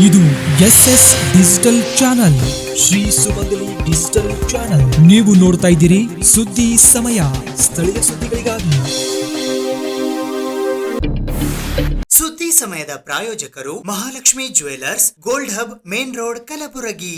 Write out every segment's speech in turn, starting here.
ಇದು SS digital channel, Shri ಸುಮಂಗಲಿ digital channel. ನೀವು ನೋಡ್ತಾ ಇದ್ದೀರಿ ಸುದ್ದಿ ಸಮಯ, ಸ್ಥಳೀಯ ಸುದ್ದಿಗಳಿಗಾಗಿ. ಸುದ್ದಿ ಸಮಯದ ಪ್ರಾಯೋಜಕರು Mahalakshmi jewellers, gold hub, main road, Kalaburagi.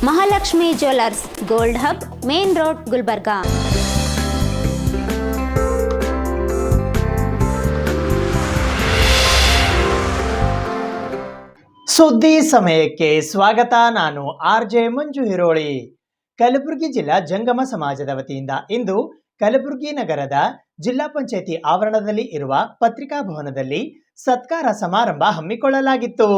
Mahalakshmi jewellers, gold hub, main road, Gulbarga. ಸುದ್ದಿ ಸಮಯಕ್ಕೆ ಸ್ವಾಗತ. ನಾನು RJ ಮಂಜು ಹಿರೋಳಿ. ಕಲಬುರಗಿ ಜಿಲ್ಲಾ ಜಂಗಮ ಸಮಾಜದ ವತಿಯಿಂದ ಇಂದು ಕಲಬುರಗಿ ನಗರದ ಜಿಲ್ಲಾ ಪಂಚಾಯಿತಿ ಆವರಣದಲ್ಲಿ ಇರುವ ಪತ್ರಿಕಾ ಭವನದಲ್ಲಿ ಸತ್ಕಾರ ಸಮಾರಂಭ ಹಮ್ಮಿಕೊಳ್ಳಲಾಗಿತ್ತು.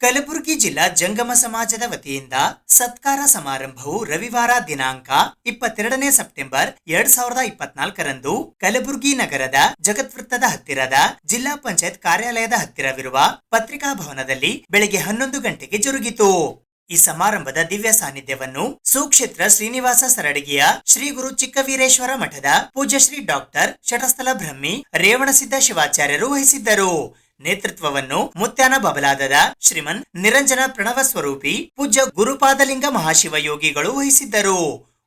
ಕಲಬುರಗಿ ಜಿಲ್ಲಾ ಜಂಗಮ ಸಮಾಜದ ವತಿಯಿಂದ ಸತ್ಕಾರ ಸಮಾರಂಭವು ರವಿವಾರ ದಿನಾಂಕ 22 ಸೆಪ್ಟೆಂಬರ್ 2024ರಂದು ಕಲಬುರಗಿ ನಗರದ ಜಗತ್ವೃತ್ತದ ಹತ್ತಿರದ ಜಿಲ್ಲಾ ಪಂಚಾಯತ್ ಕಾರ್ಯಾಲಯದ ಹತ್ತಿರವಿರುವ ಪತ್ರಿಕಾ ಭವನದಲ್ಲಿ ಬೆಳಗ್ಗೆ 11 ಗಂಟೆಗೆ ಜರುಗಿತು. ಈ ಸಮಾರಂಭದ ದಿವ್ಯ ಸಾನ್ನಿಧ್ಯವನ್ನು ಸುಕ್ಷೇತ್ರ ಶ್ರೀನಿವಾಸ ಸರಡಗಿಯ ಶ್ರೀ ಗುರು ಚಿಕ್ಕವೀರೇಶ್ವರ ಮಠದ ಪೂಜ್ಯ ಶ್ರೀ ಡಾಕ್ಟರ್ ಶಟಸ್ಥಲ ಬ್ರಹ್ಮಿ ರೇವಣಸಿದ್ದ ಶಿವಾಚಾರ್ಯರು ವಹಿಸಿದ್ದರು. ನೇತೃತ್ವವನ್ನು ಮುತ್ಯಾನ ಬಬಲಾದದ ಶ್ರೀಮನ್ ನಿರಂಜನ ಪ್ರಣವ ಸ್ವರೂಪಿ ಪೂಜ್ಯ ಗುರುಪಾದಲಿಂಗ ಮಹಾಶಿವಯೋಗಿಗಳು ವಹಿಸಿದ್ದರು.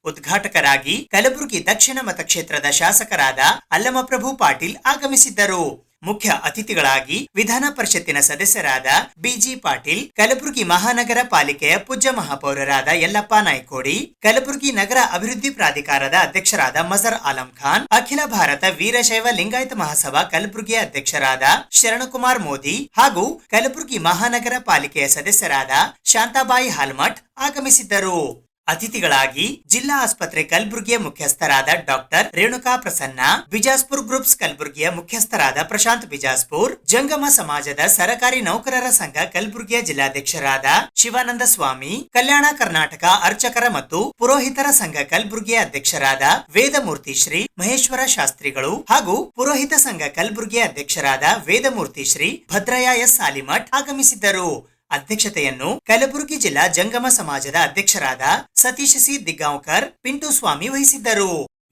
ಉದ್ಘಾಟಕರಾಗಿ ಕಲಬುರಗಿ ದಕ್ಷಿಣ ಮತಕ್ಷೇತ್ರದ ಶಾಸಕರಾದ ಅಲ್ಲಮಪ್ರಭು ಪಾಟೀಲ್ ಆಗಮಿಸಿದ್ದರು. ಮುಖ್ಯ ಅತಿಥಿಗಳಾಗಿ ವಿಧಾನ ಪರಿಷತ್ತಿನ ಸದಸ್ಯರಾದ BG ಪಾಟೀಲ್, ಕಲಬುರಗಿ ಮಹಾನಗರ ಪಾಲಿಕೆಯ ಪೂಜ್ಯ ಮಹಾಪೌರರಾದ ಯಲ್ಲಪ್ಪ ನಾಯ್ಕೋಡಿ, ಕಲಬುರಗಿ ನಗರ ಅಭಿವೃದ್ಧಿ ಪ್ರಾಧಿಕಾರದ ಅಧ್ಯಕ್ಷರಾದ ಮಜರ್ ಆಲಂ ಖಾನ್, ಅಖಿಲ ಭಾರತ ವೀರಶೈವ ಲಿಂಗಾಯತ ಮಹಾಸಭಾ ಕಲಬುರಗಿಯ ಅಧ್ಯಕ್ಷರಾದ ಶರಣಕುಮಾರ್ ಮೋದಿ ಹಾಗೂ ಕಲಬುರಗಿ ಮಹಾನಗರ ಪಾಲಿಕೆಯ ಸದಸ್ಯರಾದ ಶಾಂತಾಬಾಯಿ ಹಾಲ್ಮಠ್ ಆಗಮಿಸಿದ್ದರು. ಅತಿಥಿಗಳಾಗಿ ಜಿಲ್ಲಾ ಆಸ್ಪತ್ರೆ ಕಲಬುರಗಿಯ ಮುಖ್ಯಸ್ಥರಾದ ಡಾಕ್ಟರ್ ರೇಣುಕಾ ಪ್ರಸನ್ನ, ಬಿಜಾಸ್ಪುರ್ ಗ್ರೂಪ್ಸ್ ಕಲಬುರಗಿಯ ಮುಖ್ಯಸ್ಥರಾದ ಪ್ರಶಾಂತ್ ಬಿಜಾಸ್ಪುರ್, ಜಂಗಮ ಸಮಾಜದ ಸರಕಾರಿ ನೌಕರರ ಸಂಘ ಕಲಬುರಗಿಯ ಜಿಲ್ಲಾಧ್ಯಕ್ಷರಾದ ಶಿವಾನಂದ ಸ್ವಾಮಿ, ಕಲ್ಯಾಣ ಕರ್ನಾಟಕ ಅರ್ಚಕರ ಮತ್ತು ಪುರೋಹಿತರ ಸಂಘ ಕಲಬುರಗಿಯ ಅಧ್ಯಕ್ಷರಾದ ವೇದಮೂರ್ತಿ ಶ್ರೀ ಮಹೇಶ್ವರ ಶಾಸ್ತ್ರಿಗಳು ಹಾಗೂ ಪುರೋಹಿತ ಸಂಘ ಕಲಬುರಗಿಯ ಅಧ್ಯಕ್ಷರಾದ ವೇದಮೂರ್ತಿ ಶ್ರೀ ಭದ್ರಯ್ಯ S ಸಾಲಿಮಠ್ ಆಗಮಿಸಿದ್ದರು. ಅಧ್ಯಕ್ಷತೆಯನ್ನು ಕಲಬುರಗಿ ಜಿಲ್ಲಾ ಜಂಗಮ ಸಮಾಜದ ಅಧ್ಯಕ್ಷರಾದ ಸತೀಶ್ ಸಿ ದಿಗ್ಗಾಂವ್ಕರ್, ಪಿಂಟು ಸ್ವಾಮಿ ವಹಿಸಿದ್ದರು.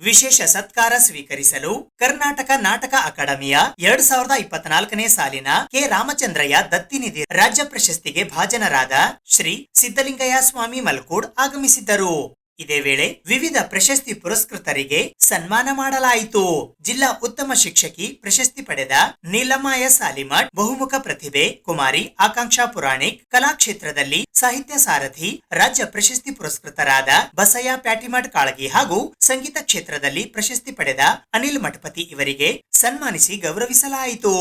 ವಿಶೇಷ ಸತ್ಕಾರ ಸ್ವೀಕರಿಸಲು ಕರ್ನಾಟಕ ನಾಟಕ ಅಕಾಡೆಮಿಯ 2024ನೇ ಸಾಲಿನ ಕೆ ರಾಮಚಂದ್ರಯ್ಯ ದತ್ತಿನಿಧಿ ರಾಜ್ಯ ಪ್ರಶಸ್ತಿಗೆ ಭಾಜನರಾದ ಶ್ರೀ ಸಿದ್ದಲಿಂಗಯ್ಯ ಸ್ವಾಮಿ ಮಲ್ಕೂಡ್ ಆಗಮಿಸಿದ್ದರು. ಇದೇ ವೇಳೆ ವಿವಿಧ ಪ್ರಶಸ್ತಿ ಪುರಸ್ಕೃತರಿಗೆ ಸನ್ಮಾನ ಮಾಡಲಾಯಿತು. ಜಿಲ್ಲಾ ಉತ್ತಮ ಶಿಕ್ಷಕಿ ಪ್ರಶಸ್ತಿ ಪಡೆದ ನೀಲಮ್ಮ S ಸಾಲಿಮಠ್, ಬಹುಮುಖ ಪ್ರತಿಭೆ ಕುಮಾರಿ ಆಕಾಂಕ್ಷಾ ಪುರಾಣಿಕ್, ಕಲಾಕ್ಷೇತ್ರದಲ್ಲಿ ಸಾಹಿತ್ಯ ಸಾರಥಿ ರಾಜ್ಯ ಪ್ರಶಸ್ತಿ ಪುರಸ್ಕೃತರಾದ ಬಸಯ್ಯ ಪ್ಯಾಟಿಮಠ್ ಕಾಳಗಿ ಹಾಗೂ ಸಂಗೀತ ಕ್ಷೇತ್ರದಲ್ಲಿ ಪ್ರಶಸ್ತಿ ಪಡೆದ ಅನಿಲ್ ಮಠಪತಿ ಇವರಿಗೆ ಸನ್ಮಾನಿಸಿ ಗೌರವಿಸಲಾಯಿತು.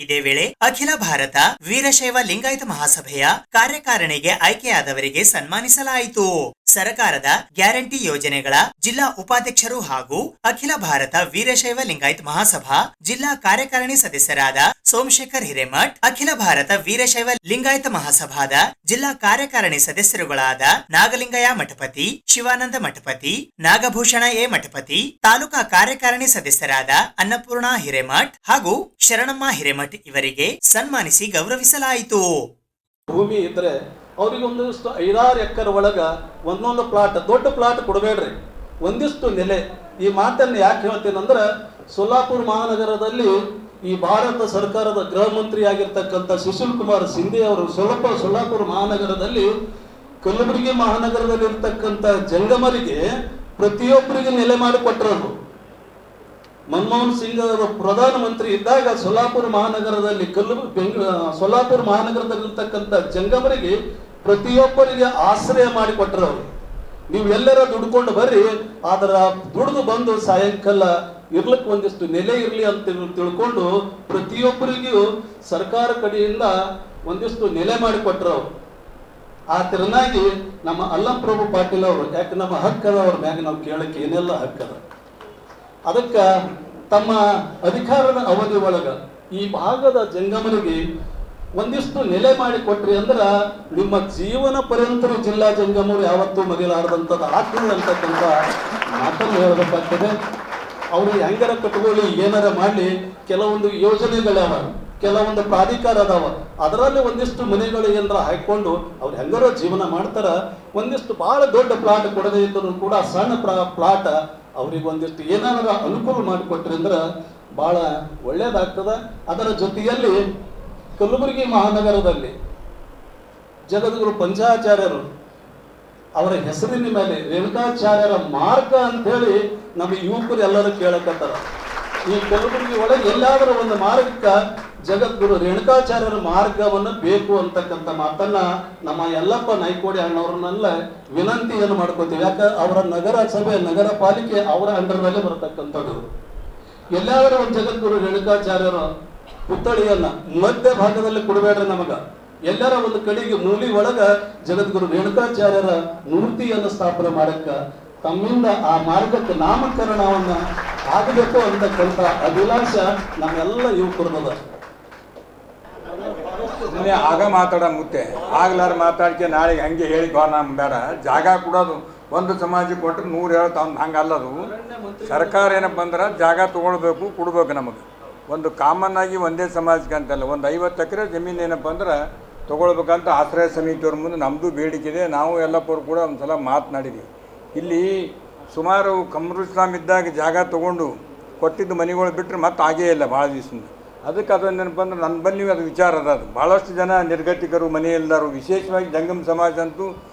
ಇದೇ ವೇಳೆ ಅಖಿಲ ಭಾರತ ವೀರಶೈವ ಲಿಂಗಾಯತ ಮಹಾಸಭೆಯ ಕಾರ್ಯಕಾರಿಣಿಗೆ ಆಯ್ಕೆಯಾದವರಿಗೆ ಸನ್ಮಾನಿಸಲಾಯಿತು. ಸರ್ಕಾರದ ಗ್ಯಾರಂಟಿ ಯೋಜನೆಗಳ ಜಿಲ್ಲಾ ಉಪಾಧ್ಯಕ್ಷರು ಹಾಗೂ ಅಖಿಲ ಭಾರತ ವೀರಶೈವ ಲಿಂಗಾಯತ ಮಹಾಸಭಾ ಜಿಲ್ಲಾ ಕಾರ್ಯಕಾರಿಣಿ ಸದಸ್ಯರಾದ ಸೋಮಶೇಖರ್ ಹಿರೇಮಠ್, ಅಖಿಲ ಭಾರತ ವೀರಶೈವ ಲಿಂಗಾಯತ ಮಹಾಸಭಾದ ಜಿಲ್ಲಾ ಕಾರ್ಯಕಾರಿಣಿ ಸದಸ್ಯರುಗಳಾದ ನಾಗಲಿಂಗಯ್ಯ ಮಠಪತಿ, ಶಿವಾನಂದ ಮಠಪತಿ, ನಾಗಭೂಷಣ ಎ ಮಠಪತಿ, ತಾಲೂಕಾ ಕಾರ್ಯಕಾರಿಣಿ ಸದಸ್ಯರಾದ ಅನ್ನಪೂರ್ಣ ಹಿರೇಮಠ್ ಹಾಗೂ ಶರಣಮ್ಮ ಹಿರೇಮಠ್ ಇವರಿಗೆ ಸನ್ಮಾನಿಸಿ ಗೌರವಿಸಲಾಯಿತು. ಭೂಮಿ ಇದ್ರೆ ಅವ್ರಿಗೆ ಒಂದಿಷ್ಟು 5-6 ಎಕರೆ ಒಳಗ ಒಂದೊಂದು ಪ್ಲಾಟ್, ದೊಡ್ಡ ಪ್ಲಾಟ್ ಕೊಡಬೇಡ್ರಿ, ಒಂದಿಷ್ಟು ನೆಲೆ. ಈ ಮಾತನ್ನು ಯಾಕೆ ಹೇಳ್ತೇನೆಂದ್ರೆ, ಸೊಲ್ಲಾಪುರ ಮಹಾನಗರದಲ್ಲಿ ಈ ಭಾರತ ಸರ್ಕಾರದ ಗೃಹ ಮಂತ್ರಿ ಆಗಿರ್ತಕ್ಕಂಥ ಸುಶೀಲ್ ಕುಮಾರ್ ಸಿಂಧೆ ಅವರು ಸೊಲ್ಲಾಪುರ ಮಹಾನಗರದಲ್ಲಿ ಕಲಬುರಗಿ ಮಹಾನಗರದಲ್ಲಿ ಇರ್ತಕ್ಕಂಥ ಜಂಗಮರಿಗೆ ಪ್ರತಿಯೊಬ್ಬರಿಗೆ ನೆಲೆ ಮಾಡಿಕೊಟ್ಟರು. ಮನಮೋಹನ್ ಸಿಂಗ್ ಅವರು ಪ್ರಧಾನ ಮಂತ್ರಿ ಇದ್ದಾಗ ಸೊಲ್ಲಾಪುರ ಮಹಾನಗರದಲ್ಲಿ ಸೊಲ್ಲಾಪುರ ಮಹಾನಗರದಲ್ಲಿರ್ತಕ್ಕಂಥ ಜಂಗಮರಿಗೆ ಪ್ರತಿಯೊಬ್ಬರಿಗೆ ಆಶ್ರಯ ಮಾಡಿಕೊಟ್ಟರು. ನೀವು ಎಲ್ಲರ ದುಡ್ಕೊಂಡು ಬರ್ರಿ, ಆದ್ರ ದುಡ್ದು ಬಂದು ಸಾಯಂಕಾಲ ಇರ್ಲಿಕ್ಕೆ ಒಂದಿಷ್ಟು ನೆಲೆ ಇರಲಿ ಅಂತ ತಿಳ್ಕೊಂಡು ಪ್ರತಿಯೊಬ್ಬರಿಗೂ ಸರ್ಕಾರ ಕಡೆಯಿಂದ ಒಂದಿಷ್ಟು ನೆಲೆ ಮಾಡಿಕೊಟ್ರು ಅವರು. ಆ ತೆರನಾಗಿ ನಮ್ಮ ಅಲ್ಲಂಪ್ರಭು ಪಾಟೀಲ್ ಅವರು, ಯಾಕೆ ನಮ್ಮ ಹಕ್ಕದ ಅವ್ರ ಮ್ಯಾಗ ನಾವು ಕೇಳಕ್ಕೆ ಏನೆಲ್ಲ ಹಕ್ಕದ, ಅದಕ್ಕೆ ತಮ್ಮ ಅಧಿಕಾರದ ಅವಧಿ ಒಳಗ ಈ ಭಾಗದ ಜಂಗಮರಿಗೆ ಒಂದಿಷ್ಟು ನೆಲೆ ಮಾಡಿ ಕೊಟ್ರಿ ಅಂದ್ರ ನಿಮ್ಮ ಜೀವನ ಪರ್ಯಂತರ ಜಿಲ್ಲಾ ಜಂಗಮರು ಯಾವತ್ತೂ ಮರೆಯಲಾರದಂಥದ್ದು ಆಗ್ತದೆ ಅಂತಕ್ಕಂಥ ಮಾತನ್ನು ಹೇಳಬೇಕಾಗ್ತದೆ. ಅವರು ಹೆಂಗಾರ ಕಟ್ಕೊಳ್ಳಿ, ಏನಾರ ಮಾಡಲಿ, ಕೆಲವೊಂದು ಯೋಜನೆಗಳವ, ಕೆಲವೊಂದು ಪ್ರಾಧಿಕಾರ ಅದಾವ, ಅದರಲ್ಲಿ ಒಂದಿಷ್ಟು ಮನೆಗಳು ಏನಾರ ಹಾಕೊಂಡು ಅವ್ರು ಹೆಂಗಾರ ಜೀವನ ಮಾಡ್ತಾರ. ಒಂದಿಷ್ಟು ಬಹಳ ದೊಡ್ಡ ಪ್ಲಾಟ್ ಕೊಡದೇ ಇದ್ದರೂ ಕೂಡ ಸಣ್ಣ ಪ್ಲಾಟ್ ಅವ್ರಿಗೆ ಒಂದಿಷ್ಟು ಏನಾರ ಅನುಕೂಲ ಮಾಡಿಕೊಟ್ರಿ ಅಂದ್ರೆ ಬಹಳ ಒಳ್ಳೇದಾಗ್ತದ. ಅದರ ಜೊತೆಯಲ್ಲಿ ಕಲಬುರಗಿ ಮಹಾನಗರದಲ್ಲಿ ಜಗದ್ಗುರು ಪಂಚಾಚಾರ್ಯರು ಅವರ ಹೆಸರಿನ ಮೇಲೆ ರೇಣುಕಾಚಾರ್ಯರ ಮಾರ್ಗ ಅಂತ ಹೇಳಿ ನಮ್ಮ ಯುವಕರು ಎಲ್ಲರೂ ಕೇಳಕತ್ತಾರ. ಈ ಕಲಬುರಗಿ ಒಳಗೆ ಎಲ್ಲಾದರೂ ಒಂದು ಮಾರ್ಗಕ್ಕೆ ಜಗದ್ಗುರು ರೇಣುಕಾಚಾರ್ಯರ ಮಾರ್ಗವನ್ನು ಬೇಕು ಅಂತಕ್ಕಂಥ ಮಾತನ್ನ ನಮ್ಮ ಯಲ್ಲಪ್ಪ ನಾಯ್ಕೋಡಿ ಅಣ್ಣವ್ರನ್ನೆಲ್ಲ ವಿನಂತಿಯನ್ನು ಮಾಡ್ಕೋತೀವಿ. ಯಾಕೆ ಅವರ ನಗರ ಸಭೆ, ನಗರ ಪಾಲಿಕೆ ಅವರ ಅಂಡರ್ನಲ್ಲೇ ಬರತಕ್ಕಂಥದ್ದು. ಎಲ್ಲಾದರೂ ಒಂದು ಜಗದ್ಗುರು ರೇಣುಕಾಚಾರ್ಯರ ಪುತ್ಥಳಿಯನ್ನ ಮಧ್ಯ ಭಾಗದಲ್ಲಿ ಕೊಡಬೇಡ್ರಿ ನಮಗ. ಎಲ್ಲರ ಒಂದು ಕಡೆಗೆ ಮೂಲಿ ಒಳಗ ಜಗದ್ಗುರು ರೇಣುಕಾಚಾರ್ಯರ ಮೂರ್ತಿಯನ್ನು ಸ್ಥಾಪನೆ ಮಾಡಕ್ಕ ತಮ್ಮಿಂದ ಆ ಮಾರ್ಗಕ್ಕೆ ನಾಮಕರಣವನ್ನ ಆಗಬೇಕು ಅಂತಕ್ಕಂಥ ಅಭಿಲಾಷ ನಮ್ಮೆಲ್ಲ ಯುವಕರದ. ಆಗ ಮಾತಾಡ ಮುತ್ತೆ ಆಗ್ಲಾರ ಮಾತಾಡ್ಕೆ ನಾಳೆಗೆ ಹಂಗೆ ಹೇಳಿ ನಮ್ಮ ಬೇಡ. ಜಾಗ ಕೊಡೋದು ಒಂದು ಸಮಾಜಕ್ಕೆ ಕೊಟ್ಟರೆ 100 ಹೇಳ್ತಾ ಅವ್ನು ಹಂಗೆ ಅಲ್ಲದು. ಸರ್ಕಾರ ಏನಪ್ಪ ಅಂದ್ರೆ ಜಾಗ ತೊಗೊಳ್ಬೇಕು, ಕೊಡ್ಬೇಕು ನಮಗೆ. ಒಂದು ಕಾಮನ್ ಆಗಿ ಒಂದೇ ಸಮಾಜಕ್ಕೆ ಅಂತಲ್ಲ, ಒಂದು 50 ಎಕರೆ ಜಮೀನು ಏನಪ್ಪ ಅಂದ್ರೆ ತೊಗೊಳ್ಬೇಕಂತ ಆಶ್ರಯ ಸಮಿತಿಯವ್ರ ಮುಂದೆ ನಮ್ಮದು ಬೇಡಿಕೆ ಇದೆ. ನಾವು ಎಲ್ಲಪ್ಪರು ಕೂಡ ಒಂದು ಸಲ ಮಾತನಾಡಿದ್ದೀವಿ. ಇಲ್ಲಿ ಸುಮಾರು ಕಮರು ಇಸ್ಲಾಂ ಇದ್ದಾಗ ಜಾಗ ತೊಗೊಂಡು ಕೊಟ್ಟಿದ್ದು ಮನೆಗಳು ಬಿಟ್ಟರೆ ಮತ್ತೆ ಆಗೇ ಇಲ್ಲ ಭಾಳ ದಿವಸದಿಂದ. ಅದಕ್ಕೆ ಅದೊಂದೇನಪ್ಪ ಅಂದ್ರೆ ನನ್ನ ಬಲ್ಲಿ ಅದು ವಿಚಾರ ಅದ. ಅದು ಭಾಳಷ್ಟು ಜನ ನಿರ್ಗತಿಕರು, ಮನೆಯಲ್ಲರು, ವಿಶೇಷವಾಗಿ ಜಂಗಮ ಸಮಾಜ ಅಂತೂ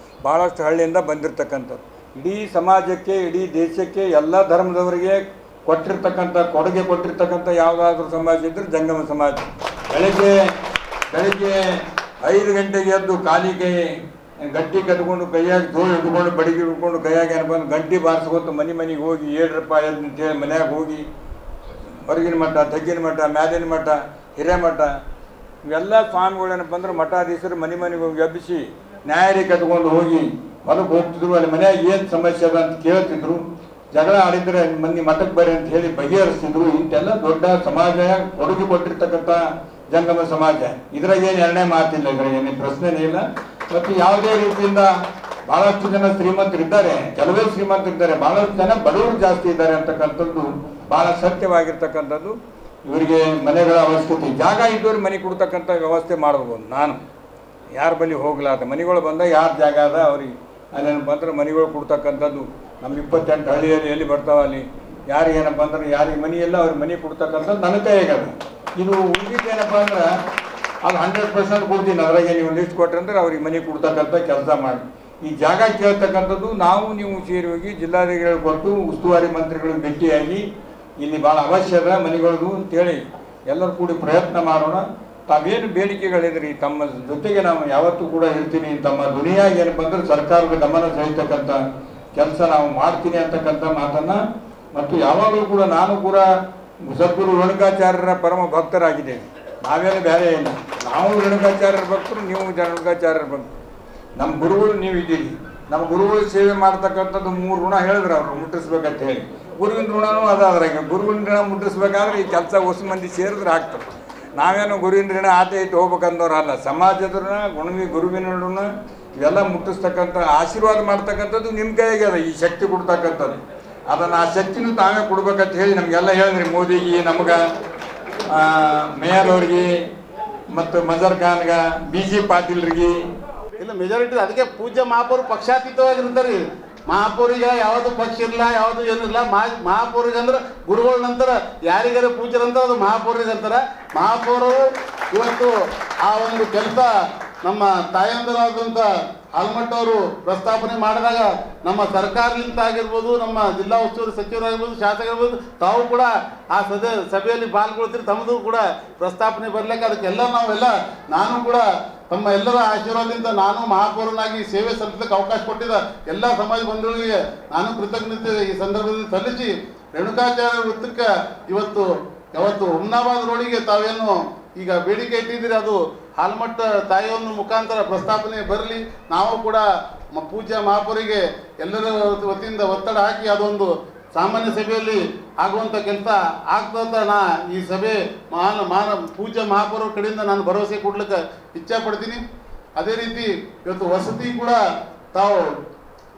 ಭಾಳಷ್ಟು ಹಳ್ಳಿಯಿಂದ ಬಂದಿರತಕ್ಕಂಥದ್ದು. ಇಡೀ ಸಮಾಜಕ್ಕೆ, ಇಡೀ ದೇಶಕ್ಕೆ, ಎಲ್ಲ ಧರ್ಮದವರಿಗೆ ಕೊಟ್ಟಿರ್ತಕ್ಕಂಥ ಕೊಡುಗೆ ಕೊಟ್ಟಿರ್ತಕ್ಕಂಥ ಯಾವುದಾದ್ರೂ ಸಮಾಜ ಇದ್ದರೆ ಜಂಗಮ ಸಮಾಜ. ಬೆಳಗ್ಗೆ 5 ಗಂಟೆಗೆ ಎದ್ದು ಕಾಲಿಗೆ ಗಟ್ಟಿ ಕಟ್ಕೊಂಡು ಕೈಯಾಗಿ ತೋಳು ಹಿಡ್ಕೊಂಡು ಬಡಿಗೆ ಹಿಡ್ಕೊಂಡು ಕೈಯಾಗಿ ಏನಪ್ಪ ಅಂದ್ರೆ ಗಂಟೆ ಬಾರಿಸ್ಕೊತ ಮನೆಗೆ ಹೋಗಿ 7 ರೂಪಾಯಿ ಅಂತೇಳಿ ಮನ್ಯಾಗ ಹೋಗಿ ಹೊರಗಿನ ಮಠ, ತಗ್ಗಿನ ಮಠ, ಮ್ಯಾಲಿನ ಮಠ, ಹಿರೇಮಠ ಇವೆಲ್ಲ ಸ್ವಾಮಿಗಳೇನಪ್ಪ ಅಂದ್ರೆ ಮಠಾಧೀಶರು ಮನೆಗೆ ಹೋಗಿ ಎಬ್ಬಿಸಿ ನ್ಯಾಯಾಲಯ ಕಟ್ಕೊಂಡು ಹೋಗಿ ಹೊಲಕ್ಕೆ ಹೋಗ್ತಿದ್ರು. ಅಲ್ಲಿ ಮನ್ಯಾಗ ಏನು ಸಮಸ್ಯೆ ಅದ ಅಂತ ಕೇಳ್ತಿದ್ರು. ಜಗಳ ಆಡಿದ್ರೆ ಮಂದಿ ಮಠಕ್ಕೆ ಬರ್ರಿ ಅಂತ ಹೇಳಿ ಬಗೆಹರಿಸ್ತಿದ್ರು. ಇಂತೆಲ್ಲ ದೊಡ್ಡ ಸಮಾಜ ಕೊಡುಗೆ ಕೊಟ್ಟಿರ್ತಕ್ಕಂಥ ಜಂಗಮ ಸಮಾಜ. ಇದ್ರಾಗ ಏನು ಎರಡನೇ ಮಾತಿಲ್ಲ, ಇದ್ರಾಗ ಏನು ಪ್ರಶ್ನೆನೇ ಇಲ್ಲ. ಮತ್ತು ಯಾವುದೇ ರೀತಿಯಿಂದ ಭಾಳಷ್ಟು ಜನ ಶ್ರೀಮಂತರಿದ್ದಾರೆ, ಕೆಲವೇ ಶ್ರೀಮಂತರಿದ್ದಾರೆ, ಭಾಳಷ್ಟು ಜನ ಬಡವರು ಜಾಸ್ತಿ ಇದ್ದಾರೆ ಅಂತಕ್ಕಂಥದ್ದು ಭಾಳ ಸತ್ಯವಾಗಿರ್ತಕ್ಕಂಥದ್ದು. ಇವರಿಗೆ ಮನೆಗಳ ಅವಶ್ಯಕತೆ, ಜಾಗ ಇದ್ದವ್ರಿಗೆ ಮನೆ ಕೊಡ್ತಕ್ಕಂಥ ವ್ಯವಸ್ಥೆ ಮಾಡ್ಬೋದು. ನಾನು ಯಾರ ಬಳಿ ಹೋಗ್ಲಾರ್ದ ಮನೆಗಳು ಬಂದಾಗ ಯಾರು ಜಾಗ ಅದ ಅವ್ರಿಗೆ ಅಲ್ಲೇನಪ್ಪ ಅಂದ್ರೆ ಮನೆಗಳು ಕೊಡ್ತಕ್ಕಂಥದ್ದು. ನಮ್ಮ 28 ಹಳ್ಳಿಯಲ್ಲಿ ಎಲ್ಲಿ ಬರ್ತಾವ ಅಲ್ಲಿ ಯಾರಿಗೇನಪ್ಪ ಅಂದ್ರೆ ಯಾರಿಗೆ ಮನೆ ಇಲ್ಲ ಅವ್ರಿಗೆ ಮನೆ ಕೊಡ್ತಕ್ಕಂಥದ್ದು ನನ್ನ ಕೈಯಾಗದ. ಇದು ಉಳಿದಿದ್ದೇನಪ್ಪ ಅಂದ್ರೆ ಅದು 100% ಕೊಡ್ತೀನಿ. ಅದ್ರಾಗೆ ನೀವು ಲಿಸ್ಟ್ ಕೊಟ್ಟರೆ ಅಂದ್ರೆ ಅವ್ರಿಗೆ ಮನೆ ಕೊಡ್ತಕ್ಕಂಥ ಕೆಲಸ ಮಾಡಿ. ಈ ಜಾಗ ಕೇಳ್ತಕ್ಕಂಥದ್ದು ನಾವು ನೀವು ಸೇರಿ ಹೋಗಿ ಜಿಲ್ಲಾಧಿಕಾರಿಗಳು ಕೊಟ್ಟು ಉಸ್ತುವಾರಿ ಮಂತ್ರಿಗಳಿಗೆ ಭೇಟಿಯಾಗಿ ಇಲ್ಲಿ ಭಾಳ ಅವಶ್ಯ ಅದ ಮನೆಗಳದು ಅಂತೇಳಿ ಎಲ್ಲರೂ ಕೂಡಿ ಪ್ರಯತ್ನ ಮಾಡೋಣ. ತಾವೇನು ಬೇಡಿಕೆಗಳಿದ್ರಿ ತಮ್ಮ ಜೊತೆಗೆ ನಾವು ಯಾವತ್ತೂ ಕೂಡ ಇರ್ತೀನಿ. ತಮ್ಮ ದುನಿಯಾಗಿ ಏನಪ್ಪ ಅಂದ್ರೆ ಸರ್ಕಾರದ ಗಮನ ಸೆಳೆಯತಕ್ಕಂಥ ಕೆಲಸ ನಾವು ಮಾಡ್ತೀನಿ ಅಂತಕ್ಕಂಥ ಮಾತನ್ನು. ಮತ್ತು ಯಾವಾಗಲೂ ಕೂಡ ನಾನು ಕೂಡ ಸದ್ಗುರು ರೇಣುಕಾಚಾರ್ಯರ ಪರಮ ಭಕ್ತರಾಗಿದ್ದೇವೆ. ನಾವೇನು ಬೇರೆ ಇಲ್ಲ. ನಾವು ರೇಣುಕಾಚಾರ್ಯರ ಭಕ್ತರು, ನೀವು ರೇಣುಕಾಚಾರ್ಯರ ಭಕ್ತರು. ನಮ್ಮ ಗುರುಗಳು ನೀವಿದ್ದೀರಿ. ನಮ್ಮ ಗುರುಗಳು ಸೇವೆ ಮಾಡ್ತಕ್ಕಂಥದ್ದು 3 ಋಣ ಹೇಳಿದ್ರು ಅವರು ಮುಟ್ಟಿಸ್ಬೇಕಂತ ಹೇಳಿ. ಗುರುವಿನ ಋಣನೂ ಅದಾದ್ರಾಗ ಗುರುವಿನ ಋಣ ಮುಟ್ಟಿಸ್ಬೇಕಾದ್ರೆ ಈ ಕೆಲಸ ಹೊಸ ಮಂದಿ ಸೇರಿದ್ರೆ ಆಗ್ತದೆ. ನಾವೇನು ಗುರುವಿನ ಋಣ ಆತೈತೆ ಹೋಗ್ಬೇಕಂದವ್ರು ಅಲ್ಲ. ಸಮಾಜದ ಋಣ, ಗುರುವಿನ ಋಣ ಇವೆಲ್ಲ ಮುಟ್ಟಿಸ್ತಕ್ಕಂಥ ಆಶೀರ್ವಾದ ಮಾಡ್ತಕ್ಕಂಥದ್ದು ನಿಮ್ಮ ಕೈಗೆ ಅದ. ಈ ಶಕ್ತಿ ಕೊಡ್ತಕ್ಕಂಥದ್ದು ಅದನ್ನು ಆ ಶಕ್ತಿನೂ ತಾವೇ ಕೊಡ್ಬೇಕಂತ ಹೇಳಿ ನಮಗೆಲ್ಲ ಹೇಳಿದ್ರಿ. ಮೋದಿಗೆ, ನಮ್ಗೆ, ಮೇಯರ್ ಅವ್ರಿಗೆ, ಮತ್ತು ಮಜರ್ ಖಾನ್ಗೆ, BG ಪಾಟೀಲ್ರಿಗೆ ಇಲ್ಲ ಮೆಜಾರಿಟಿ. ಅದಕ್ಕೆ ಪೂಜ್ಯ ಮಹಾಪೌರು ಪಕ್ಷಾತೀತವಾಗಿರ್ತಾರೆ. ಮಹಾಪೌರಿಗೆ ಯಾವುದು ಪಕ್ಷ ಇಲ್ಲ, ಯಾವುದು ಏನಿಲ್ಲ. ಮಹಾಪೌರಿಗೆ ಅಂದ್ರೆ ಗುರುಗಳ ನಂತರ ಯಾರಿಗಾರ ಪೂಜ್ಯರಂತ ಅದು ಮಹಾಪೌರಿಗೆ ಅಂತಾರೆ. ಮಹಾಪೌರರು ಇವತ್ತು ಆ ಒಂದು ಕೆಲಸ ನಮ್ಮ ತಾಯಂದರಾದಂಥ ಆಲ್ಮಟ್ಟ ಅವರು ಪ್ರಸ್ತಾಪನೆ ಮಾಡಿದಾಗ ನಮ್ಮ ಸರ್ಕಾರದಿಂದ ಆಗಿರ್ಬೋದು, ನಮ್ಮ ಜಿಲ್ಲಾ ಉಸ್ತುವಾರಿ ಸಚಿವರಾಗಿರ್ಬೋದು, ಶಾಸಕರಿರ್ಬೋದು, ತಾವು ಕೂಡ ಆ ಸಭೆಯಲ್ಲಿ ಪಾಲ್ಗೊಳ್ತೀರಿ. ತಮ್ಮದು ಕೂಡ ಪ್ರಸ್ತಾಪನೆ ಬರಲಿಕ್ಕೆ ಅದಕ್ಕೆಲ್ಲ ನಾನು ಕೂಡ ತಮ್ಮ ಎಲ್ಲರ ಆಶೀರ್ವಾದದಿಂದ ನಾನು ಮಹಾಪೌರನಾಗಿ ಸೇವೆ ಸಲ್ಲಿಸಲಿಕ್ಕೆ ಅವಕಾಶ ಕೊಟ್ಟಿದ್ದ ಎಲ್ಲ ಸಮಾಜ ಬಂಧುಗಳಿಗೆ ನಾನು ಕೃತಜ್ಞತೆ ಈ ಸಂದರ್ಭದಲ್ಲಿ ಸಲ್ಲಿಸಿ, ರೇಣುಕಾಚಾರ್ಯ ವೃತ್ತಕ್ಕೆ ಯಾವತ್ತು ಹುಮ್ನಾಬಾದ್ ರೋಡಿಗೆ ತಾವೇನು ಈಗ ಬೇಡಿಕೆ ಇಟ್ಟಿದ್ದೀರಿ ಅದು ಆಲ್ಮಟ್ಟ ತಾಯಿಯೊಂದು ಮುಖಾಂತರ ಪ್ರಸ್ತಾಪನೆ ಬರಲಿ. ನಾವು ಕೂಡ ಪೂಜ್ಯ ಮಹಾಪೌರಿಗೆ ಎಲ್ಲರ ವತಿಯಿಂದ ಒತ್ತಡ ಹಾಕಿ ಅದೊಂದು ಸಾಮಾನ್ಯ ಸಭೆಯಲ್ಲಿ ಆಗುವಂಥ ಕೆಲಸ ಆಗ್ತಂತ ಈ ಸಭೆ ಪೂಜ್ಯ ಮಹಾಪೌರ ಕಡೆಯಿಂದ ನಾನು ಭರವಸೆ ಕೊಡ್ಲಿಕ್ಕೆ ಇಚ್ಛೆ ಪಡ್ತೀನಿ. ಅದೇ ರೀತಿ ಇವತ್ತು ವಸತಿ ಕೂಡ ತಾವು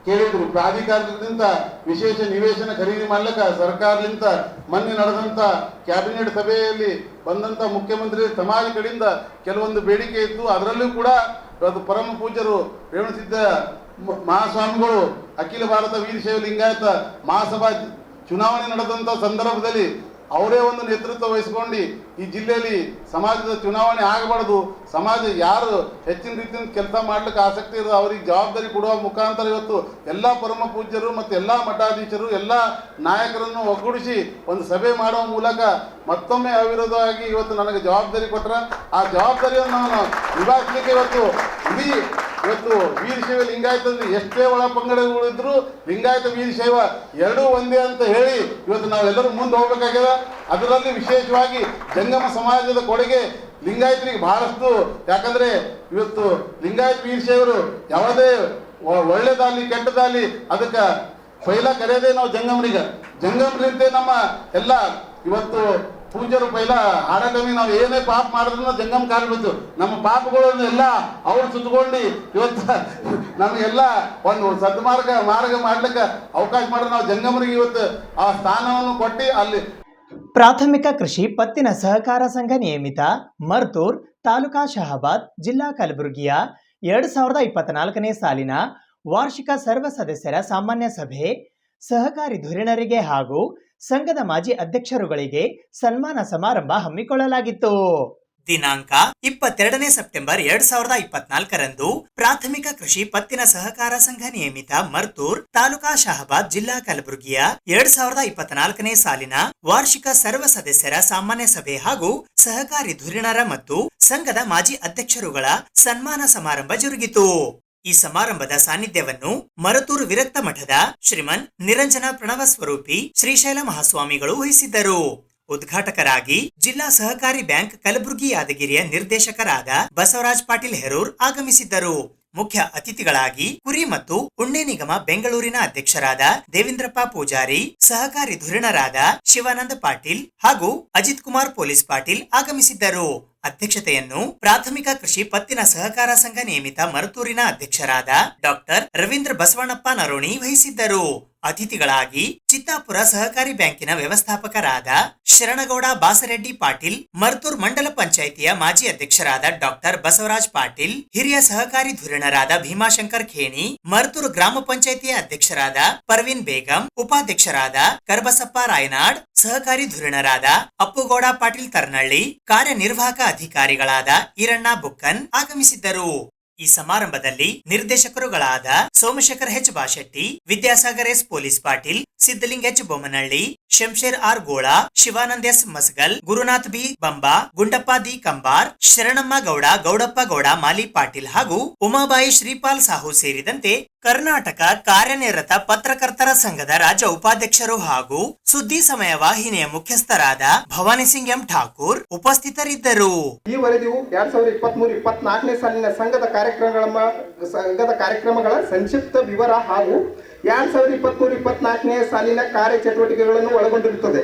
ಕೇಳಿದ್ರು, ಪ್ರಾಧಿಕಾರದಿಂದ ವಿಶೇಷ ನಿವೇಶನ ಖರೀದಿ ಮಾಡ್ಲಿಕ್ಕೆ ಸರ್ಕಾರದಿಂದ ಮೊನ್ನೆ ನಡೆದಂಥ ಕ್ಯಾಬಿನೆಟ್ ಸಭೆಯಲ್ಲಿ ಬಂದಂಥ ಮುಖ್ಯಮಂತ್ರಿ ಸಮಾಜ ಕಡೆಯಿಂದ ಕೆಲವೊಂದು ಬೇಡಿಕೆ ಇತ್ತು. ಅದರಲ್ಲೂ ಕೂಡ ಇವತ್ತು ಪರಮ ಪೂಜ್ಯರು ರೇವಣಸಿದ್ದ ಮಹಾಸ್ವಾಮಿಗಳು ಅಖಿಲ ಭಾರತ ವೀರಶೈವ ಲಿಂಗಾಯತ ಮಹಾಸಭಾ ಚುನಾವಣೆ ನಡೆದಂಥ ಸಂದರ್ಭದಲ್ಲಿ ಅವರೇ ಒಂದು ನೇತೃತ್ವ ವಹಿಸ್ಕೊಂಡು ಈ ಜಿಲ್ಲೆಯಲ್ಲಿ ಸಮಾಜದ ಚುನಾವಣೆ ಆಗಬಾರ್ದು, ಸಮಾಜ ಯಾರು ಹೆಚ್ಚಿನ ರೀತಿಯಿಂದ ಕೆಲಸ ಮಾಡ್ಲಿಕ್ಕೆ ಆಸಕ್ತಿ ಇರೋದು ಅವರಿಗೆ ಜವಾಬ್ದಾರಿ ಕೊಡುವ ಮುಖಾಂತರ ಇವತ್ತು ಎಲ್ಲ ಪರಮ ಪೂಜ್ಯರು ಮತ್ತು ಎಲ್ಲ ಮಠಾಧೀಶರು ಎಲ್ಲ ನಾಯಕರನ್ನು ಒಗ್ಗೂಡಿಸಿ ಒಂದು ಸಭೆ ಮಾಡುವ ಮೂಲಕ ಮತ್ತೊಮ್ಮೆ ಅವಿರೋಧವಾಗಿ ಇವತ್ತು ನನಗೆ ಜವಾಬ್ದಾರಿ ಕೊಟ್ಟರೆ ಆ ಜವಾಬ್ದಾರಿಯನ್ನು ನಾನು ನಿಭಾಯಿಸಲಿಕ್ಕೆ ಇವತ್ತು ವೀರಶೈವ ಲಿಂಗಾಯತದಲ್ಲಿ ಎಷ್ಟೇ ಒಳ ಪಂಗಡಗಳಿದ್ರು ಲಿಂಗಾಯತ ವೀರಶೈವ ಎರಡೂ ಒಂದೇ ಅಂತ ಹೇಳಿ ಇವತ್ತು ನಾವೆಲ್ಲರೂ ಮುಂದೆ ಹೋಗ್ಬೇಕಾಗ್ಯದ. ಅದರಲ್ಲಿ ವಿಶೇಷವಾಗಿ ಜಂಗಮ ಸಮಾಜದ ಕೊಡುಗೆ ಲಿಂಗಾಯತರಿಗೆ ಬಹಳಷ್ಟು. ಯಾಕಂದ್ರೆ ಇವತ್ತು ಲಿಂಗಾಯತ ವೀರಶೈವರು ಯಾವುದೇ ಒಳ್ಳೇದಾಗಲಿ ಕೆಟ್ಟದಾಗಲಿ ಅದಕ್ಕೆ ಪೈಲ ಕರೆಯೋದೇ ನಾವು ಜಂಗಮರಿಂದ ನಮ್ಮ ಎಲ್ಲ ಇವತ್ತು ಪೂಜ್ಯರು ಪೈಲ ಹಾಡಕಮಿ ನಾವು ಏನೇ ಪಾಪ ಮಾಡಿದ್ರು ಜಂಗಮ್ ಕಾಲ್ಬೇಕು, ನಮ್ಮ ಪಾಪಗಳನ್ನು ಎಲ್ಲ ಅವ್ರು ಸುತ್ತಕೊಂಡು ಇವತ್ತು ನಮಗೆಲ್ಲ ಒಂದು ಸದ್ಮಾರ್ಗ ಮಾಡ್ಲಿಕ್ಕೆ ಅವಕಾಶ ಮಾಡಿದ್ರೆ ನಾವು ಜಂಗಮರಿಗೆ ಇವತ್ತು ಆ ಸ್ಥಾನವನ್ನು ಕೊಟ್ಟು ಅಲ್ಲಿ ಪ್ರಾಥಮಿಕ ಕೃಷಿ ಪತ್ತಿನ ಸಹಕಾರ ಸಂಘ ನಿಯಮಿತ ಮರ್ತೂರ್ ತಾಲೂಕಾ ಶಹಾಬಾದ್ ಜಿಲ್ಲಾ ಕಲಬುರಗಿಯ 2024ನೇ ಸಾಲಿನ ವಾರ್ಷಿಕ ಸರ್ವ ಸದಸ್ಯರ ಸಾಮಾನ್ಯ ಸಭೆ ಸಹಕಾರಿ ಧುರೀಣರಿಗೆ ಹಾಗೂ ಸಂಘದ ಮಾಜಿ ಅಧ್ಯಕ್ಷರುಗಳಿಗೆ ಸನ್ಮಾನ ಸಮಾರಂಭ ಹಮ್ಮಿಕೊಳ್ಳಲಾಗಿತ್ತು. ದಿನಾಂಕ 22ನೇ ಸೆಪ್ಟೆಂಬರ್ 2024ರಂದು ಪ್ರಾಥಮಿಕ ಕೃಷಿ ಪತ್ತಿನ ಸಹಕಾರ ಸಂಘ ನಿಯಮಿತ ಮರ್ತೂರ್ ತಾಲೂಕಾ ಶಹಾಬಾದ್ ಜಿಲ್ಲಾ ಕಲಬುರಗಿಯ 2024ನೇ ಸಾಲಿನ ವಾರ್ಷಿಕ ಸರ್ವ ಸದಸ್ಯರ ಸಾಮಾನ್ಯ ಸಭೆ ಹಾಗೂ ಸಹಕಾರಿ ಧುರೀಣರ ಮತ್ತು ಸಂಘದ ಮಾಜಿ ಅಧ್ಯಕ್ಷರುಗಳ ಸನ್ಮಾನ ಸಮಾರಂಭ ಜರುಗಿತು. ಈ ಸಮಾರಂಭದ ಸಾನ್ನಿಧ್ಯವನ್ನು ಮರತೂರು ವಿರಕ್ತ ಮಠದ ಶ್ರೀಮನ್ ನಿರಂಜನ ಪ್ರಣವ ಸ್ವರೂಪಿ ಶ್ರೀಶೈಲ ಮಹಾಸ್ವಾಮಿಗಳು ವಹಿಸಿದ್ದರು. ಉದ್ಘಾಟಕರಾಗಿ ಜಿಲ್ಲಾ ಸಹಕಾರಿ ಬ್ಯಾಂಕ್ ಕಲಬುರಗಿ ಯಾದಗಿರಿಯ ನಿರ್ದೇಶಕರಾದ ಬಸವರಾಜ್ ಪಾಟೀಲ್ ಹೆರೂರ್ ಆಗಮಿಸಿದ್ದರು. ಮುಖ್ಯ ಅತಿಥಿಗಳಾಗಿ ಕುರಿ ಮತ್ತು ಉಣ್ಣೆ ನಿಗಮ ಬೆಂಗಳೂರಿನ ಅಧ್ಯಕ್ಷರಾದ ದೇವೇಂದ್ರಪ್ಪ ಪೂಜಾರಿ, ಸಹಕಾರಿ ಧುರೀಣರಾದ ಶಿವಾನಂದ ಪಾಟೀಲ್ ಹಾಗೂ ಅಜಿತ್ ಕುಮಾರ್ ಪೊಲೀಸ್ ಪಾಟೀಲ್ ಆಗಮಿಸಿದ್ದರು. ಅಧ್ಯಕ್ಷತೆಯನ್ನು ಪ್ರಾಥಮಿಕ ಕೃಷಿ ಪತ್ತಿನ ಸಹಕಾರ ಸಂಘ ನಿಯಮಿತ ಮರತೂರಿನ ಅಧ್ಯಕ್ಷರಾದ ಡಾಕ್ಟರ್ ರವೀಂದ್ರ ಬಸವಣ್ಣಪ್ಪ ನರೋಣಿ ವಹಿಸಿದ್ದರು. ಅತಿಥಿಗಳಾಗಿ ಚಿತ್ತಾಪುರ ಸಹಕಾರಿ ಬ್ಯಾಂಕಿನ ವ್ಯವಸ್ಥಾಪಕರಾದ ಶರಣಗೌಡ ಬಾಸರೆಡ್ಡಿ ಪಾಟೀಲ್, ಮರ್ತೂರ್ ಮಂಡಲ ಪಂಚಾಯಿತಿಯ ಮಾಜಿ ಅಧ್ಯಕ್ಷರಾದ ಡಾಕ್ಟರ್ ಬಸವರಾಜ್ ಪಾಟೀಲ್, ಹಿರಿಯ ಸಹಕಾರಿ ಧುರೀಣರಾದ ಭೀಮಾಶಂಕರ್ ಖೇಣಿ, ಮರ್ತೂರ್ ಗ್ರಾಮ ಪಂಚಾಯಿತಿಯ ಅಧ್ಯಕ್ಷರಾದ ಪರ್ವೀನ್ ಬೇಗಂ, ಉಪಾಧ್ಯಕ್ಷರಾದ ಕರ್ಬಸಪ್ಪ ರಾಯನಾಡ್, ಸಹಕಾರಿ ಧುರೀಣರಾದ ಅಪ್ಪುಗೌಡ ಪಾಟೀಲ್ ತರ್ನಳ್ಳಿ, ಕಾರ್ಯನಿರ್ವಾಹಕ ಅಧಿಕಾರಿಗಳಾದ ಈರಣ್ಣ ಬುಕ್ಕನ್ ಆಗಮಿಸಿದ್ದರು. ಈ ಸಮಾರಂಭದಲ್ಲಿ ನಿರ್ದೇಶಕರುಗಳಾದ Somashekhar H Bashetti, Vidyasagar S police Patil, Siddaling H Bommanahalli, Shamsher R Gola, Shivanand S Masgal, Gurunath B Bamba, Gundappa D Kambar, Sharanamma Gowda, Gowdappa Gowda Mali Patil ಹಾಗೂ ಉಮಾಬಾಯಿ ಶ್ರೀಪಾಲ್ ಸಾಹು ಸೇರಿದಂತೆ ಕರ್ನಾಟಕ ಕಾರ್ಯನಿರತ ಪತ್ರಕರ್ತರ ಸಂಘದ ರಾಜ್ಯ ಉಪಾಧ್ಯಕ್ಷರು ಹಾಗೂ ಸುದ್ದಿ ಸಮಯ ವಾಹಿನಿಯ ಮುಖ್ಯಸ್ಥರಾದ ಭವಾನಿ ಸಿಂಗ್ ಎಂ ಠಾಕೂರ್ ಉಪಸ್ಥಿತರಿದ್ದರು. ಈ ವರದಿಯು 2023-24ನೇ ಸಾಲಿನ ಸಂಘದ ಕಾರ್ಯಕ್ರಮಗಳ ಸಂಕ್ಷಿಪ್ತ ವಿವರ ಹಾಗೂ 2023-24ನೇ ಸಾಲಿನ ಕಾರ್ಯಚಟುವಟಿಕೆಗಳನ್ನು ಒಳಗೊಂಡಿರುತ್ತದೆ.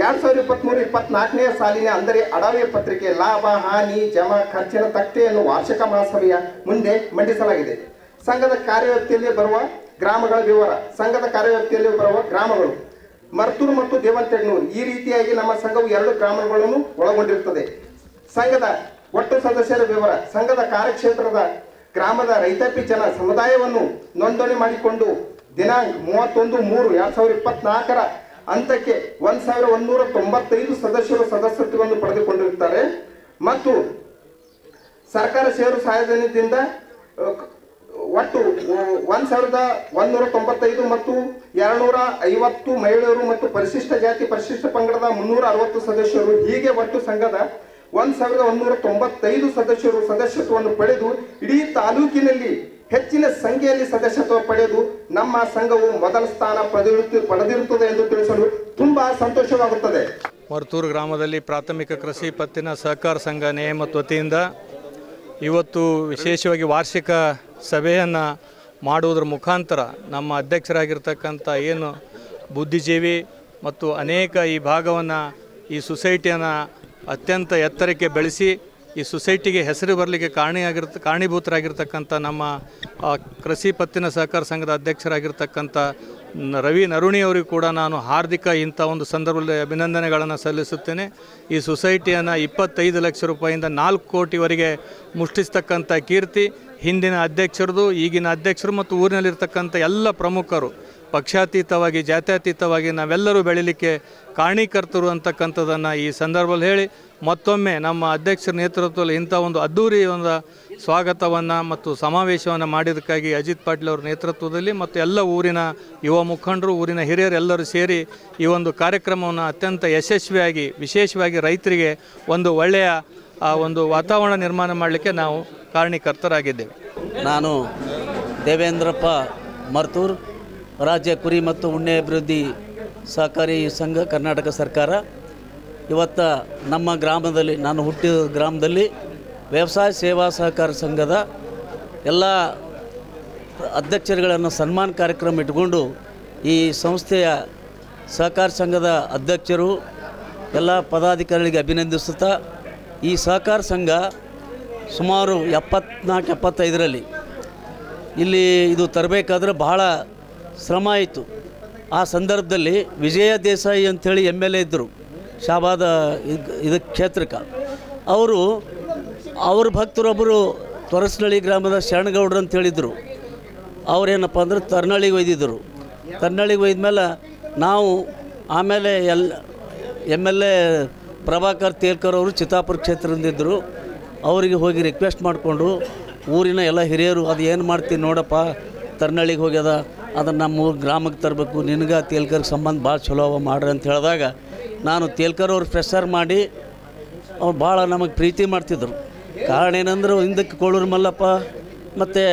2023-24ನೇ ಸಾಲಿನ ಅಂದರೆ ಅಡವೆ ಪತ್ರಿಕೆ ಲಾಭ ಹಾನಿ ಜಮಾ ಖರ್ಚಿನ ತಟ್ಟೆಯನ್ನು ವಾರ್ಷಿಕ ಮಹಾಸಭೆಯ ಮುಂದೆ ಮಂಡಿಸಲಾಗಿದೆ. ಸಂಘದ ಕಾರ್ಯವ್ಯಾಪ್ತಿಯಲ್ಲಿ ಬರುವ ಗ್ರಾಮಗಳ ವಿವರ. ಸಂಘದ ಕಾರ್ಯವ್ಯಾಪ್ತಿಯಲ್ಲಿ ಬರುವ ಗ್ರಾಮಗಳು ಮರ್ತೂರು ಮತ್ತು ದೇವಂತೆಗ್ನೂರು. ಈ ರೀತಿಯಾಗಿ ನಮ್ಮ ಸಂಘವು 2 ಗ್ರಾಮಗಳನ್ನು ಒಳಗೊಂಡಿರುತ್ತದೆ. ಸಂಘದ ಒಟ್ಟು ಸದಸ್ಯರ ವಿವರ. ಸಂಘದ ಕಾರ್ಯಕ್ಷೇತ್ರದ ಗ್ರಾಮದ ರೈತಾಪಿ ಜನ ಸಮುದಾಯವನ್ನು ನೋಂದಣಿ ಮಾಡಿಕೊಂಡು ದಿನಾಂಕ 31/3/2024 ಹಂತಕ್ಕೆ 1195 ಸದಸ್ಯರು ಸದಸ್ಯತ್ವವನ್ನು ಪಡೆದುಕೊಂಡಿರುತ್ತಾರೆ ಮತ್ತು ಸರ್ಕಾರ ಷೇರು ಸಹಾಯಧನದಿಂದ ಒಟ್ಟು 1195 ಮತ್ತು 250 ಮಹಿಳೆಯರು ಮತ್ತು ಪರಿಶಿಷ್ಟ ಜಾತಿ ಪರಿಶಿಷ್ಟ ಪಂಗಡದ 360 ಸದಸ್ಯರು, ಹೀಗೆ ಒಟ್ಟು ಸಂಘದ 1195 ಸದಸ್ಯರು ಸದಸ್ಯತ್ವವನ್ನು ಪಡೆದು ಇಡೀ ತಾಲೂಕಿನಲ್ಲಿ ಹೆಚ್ಚಿನ ಸಂಖ್ಯೆಯಲ್ಲಿ ಸದಸ್ಯತ್ವ ಪಡೆದು ನಮ್ಮ ಸಂಘವು ಮೊದಲ ಸ್ಥಾನ ಪಡೆದಿರುತ್ತದೆ ಎಂದು ತಿಳಿಸಲು ತುಂಬಾ ಸಂತೋಷವಾಗುತ್ತದೆ. ಮರ್ತೂರು ಗ್ರಾಮದಲ್ಲಿ ಪ್ರಾಥಮಿಕ ಕೃಷಿ ಪತ್ತಿನ ಸಹಕಾರ ಸಂಘ ನೇಮತ್ ವತಿಯಿಂದ ಇವತ್ತು ವಿಶೇಷವಾಗಿ ವಾರ್ಷಿಕ ಸಭೆಯನ್ನು ಮಾಡುವುದರ ಮುಖಾಂತರ ನಮ್ಮ ಅಧ್ಯಕ್ಷರಾಗಿರ್ತಕ್ಕಂಥ ಏನು ಬುದ್ಧಿಜೀವಿ ಮತ್ತು ಅನೇಕ ಈ ಭಾಗವನ್ನು ಈ ಸೊಸೈಟಿಯನ್ನು ಅತ್ಯಂತ ಎತ್ತರಕ್ಕೆ ಬೆಳೆಸಿ ಈ ಸೊಸೈಟಿಗೆ ಹೆಸರು ಬರಲಿಕ್ಕೆ ಕಾರಣೀಭೂತರಾಗಿರ್ತಕ್ಕಂಥ ನಮ್ಮ ಕೃಷಿ ಪತ್ತಿನ ಸಹಕಾರ ಸಂಘದ ಅಧ್ಯಕ್ಷರಾಗಿರ್ತಕ್ಕಂಥ ರವಿ ನರುಣಿಯವರಿಗೂ ಕೂಡ ನಾನು ಹಾರ್ದಿಕ ಇಂಥ ಒಂದು ಸಂದರ್ಭದಲ್ಲಿ ಅಭಿನಂದನೆಗಳನ್ನು ಸಲ್ಲಿಸುತ್ತೇನೆ. ಈ ಸೊಸೈಟಿಯನ್ನು 25 ಲಕ್ಷ ರೂಪಾಯಿಂದ 4 ಕೋಟಿವರೆಗೆ ಮುಷ್ಟಿಸ್ತಕ್ಕಂಥ ಕೀರ್ತಿ ಹಿಂದಿನ ಅಧ್ಯಕ್ಷರದು, ಈಗಿನ ಅಧ್ಯಕ್ಷರು ಮತ್ತು ಊರಿನಲ್ಲಿರ್ತಕ್ಕಂಥ ಎಲ್ಲ ಪ್ರಮುಖರು ಪಕ್ಷಾತೀತವಾಗಿ ಜಾತ್ಯತೀತವಾಗಿ ನಾವೆಲ್ಲರೂ ಬೆಳೀಲಿಕ್ಕೆ ಕಾರಣೀಕರ್ತರು ಅಂತಕ್ಕಂಥದ್ದನ್ನು ಈ ಸಂದರ್ಭದಲ್ಲಿ ಹೇಳಿ ಮತ್ತೊಮ್ಮೆ ನಮ್ಮ ಅಧ್ಯಕ್ಷರ ನೇತೃತ್ವದಲ್ಲಿ ಇಂಥ ಒಂದು ಅದ್ಧೂರಿ ಒಂದು ಸ್ವಾಗತವನ್ನು ಮತ್ತು ಸಮಾವೇಶವನ್ನು ಮಾಡಿದ್ದಕ್ಕಾಗಿ ಅಜಿತ್ ಪಾಟೀಲ್ ಅವರ ನೇತೃತ್ವದಲ್ಲಿ ಮತ್ತು ಎಲ್ಲ ಊರಿನ ಯುವ ಮುಖಂಡರು, ಊರಿನ ಹಿರಿಯರು ಎಲ್ಲರೂ ಸೇರಿ ಈ ಒಂದು ಕಾರ್ಯಕ್ರಮವನ್ನು ಅತ್ಯಂತ ಯಶಸ್ವಿಯಾಗಿ ವಿಶೇಷವಾಗಿ ರೈತರಿಗೆ ಒಂದು ಒಳ್ಳೆಯ ಒಂದು ವಾತಾವರಣ ನಿರ್ಮಾಣ ಮಾಡಲಿಕ್ಕೆ ನಾವು ಕಾರಣೀಕರ್ತರಾಗಿದ್ದೇವೆ. ನಾನು ದೇವೇಂದ್ರಪ್ಪ ಮರ್ತೂರ್, ರಾಜ್ಯ ಕುರಿ ಮತ್ತು ಉಣ್ಣೆ ಅಭಿವೃದ್ಧಿ ಸಹಕಾರಿ ಸಂಘ, ಕರ್ನಾಟಕ ಸರ್ಕಾರ. ಇವತ್ತು ನಮ್ಮ ಗ್ರಾಮದಲ್ಲಿ, ನಾನು ಹುಟ್ಟಿದ ಗ್ರಾಮದಲ್ಲಿ ವ್ಯವಸಾಯ ಸೇವಾ ಸಹಕಾರ ಸಂಘದ ಎಲ್ಲ ಅಧ್ಯಕ್ಷರುಗಳನ್ನು ಸನ್ಮಾನ ಕಾರ್ಯಕ್ರಮ ಇಟ್ಕೊಂಡು ಈ ಸಂಸ್ಥೆಯ ಸಹಕಾರ ಸಂಘದ ಅಧ್ಯಕ್ಷರು ಎಲ್ಲ ಪದಾಧಿಕಾರಿಗಳಿಗೆ ಅಭಿನಂದಿಸುತ್ತಾ, ಈ ಸಹಕಾರ ಸಂಘ ಸುಮಾರು 74-75ರಲ್ಲಿ ಇಲ್ಲಿ ಇದು ತರಬೇಕಾದ್ರೆ ಬಹಳ ಶ್ರಮ ಆಯಿತು. ಆ ಸಂದರ್ಭದಲ್ಲಿ ವಿಜಯ ದೇಸಾಯಿ ಅಂಥೇಳಿ MLA ಇದ್ದರು ಶಾಬಾದ ಇದು ಕ್ಷೇತ್ರಕ್ಕೆ. ಅವ್ರ ಭಕ್ತರೊಬ್ಬರು ತೊರಸ್ನಳ್ಳಿ ಗ್ರಾಮದ ಶರಣಗೌಡ್ರು ಅಂತ ಹೇಳಿದರು. ಅವರೇನಪ್ಪ ಅಂದ್ರೆ ತರ್ನಳ್ಳಿಗೆ ಒಯ್ದಿದ್ದರು. ತರ್ನಳ್ಳಿಗೆ ಒಯ್ದ್ಮೇಲೆ ನಾವು ಆಮೇಲೆ MLA ಪ್ರಭಾಕರ್ ತೇಲ್ಕರ್ ಅವರು ಚಿತ್ತಾಪುರ ಕ್ಷೇತ್ರದಿಂದಿದ್ದರು. ಅವರಿಗೆ ಹೋಗಿ ರಿಕ್ವೆಸ್ಟ್ ಮಾಡಿಕೊಂಡು ಊರಿನ ಎಲ್ಲ ಹಿರಿಯರು ಅದು ಏನು ಮಾಡ್ತೀನಿ ನೋಡಪ್ಪ, ತರ್ನಳ್ಳಿಗೆ ಹೋಗ್ಯದ, ಅದನ್ನು ನಮ್ಮ ಗ್ರಾಮಕ್ಕೆ ತರಬೇಕು, ನಿನಗೆ ತೇಲ್ಕರ್ಗೆ ಸಂಬಂಧ ಭಾಳ ಚಲೋ ಅವ ಮಾಡ್ರಿ ಅಂತ ಹೇಳಿದಾಗ ನಾನು ತೇಲ್ಕರ್ ಅವ್ರು ಪ್ರೆಷರ್ ಮಾಡಿ ಅವ್ರು ಭಾಳ ನಮಗೆ ಪ್ರೀತಿ ಮಾಡ್ತಿದ್ರು. ಕಾರಣ ಏನಂದ್ರೆ ಹಿಂದಕ್ಕೆ ಕೋಳೂರು ಮಲ್ಲಪ್ಪ ಮತ್ತು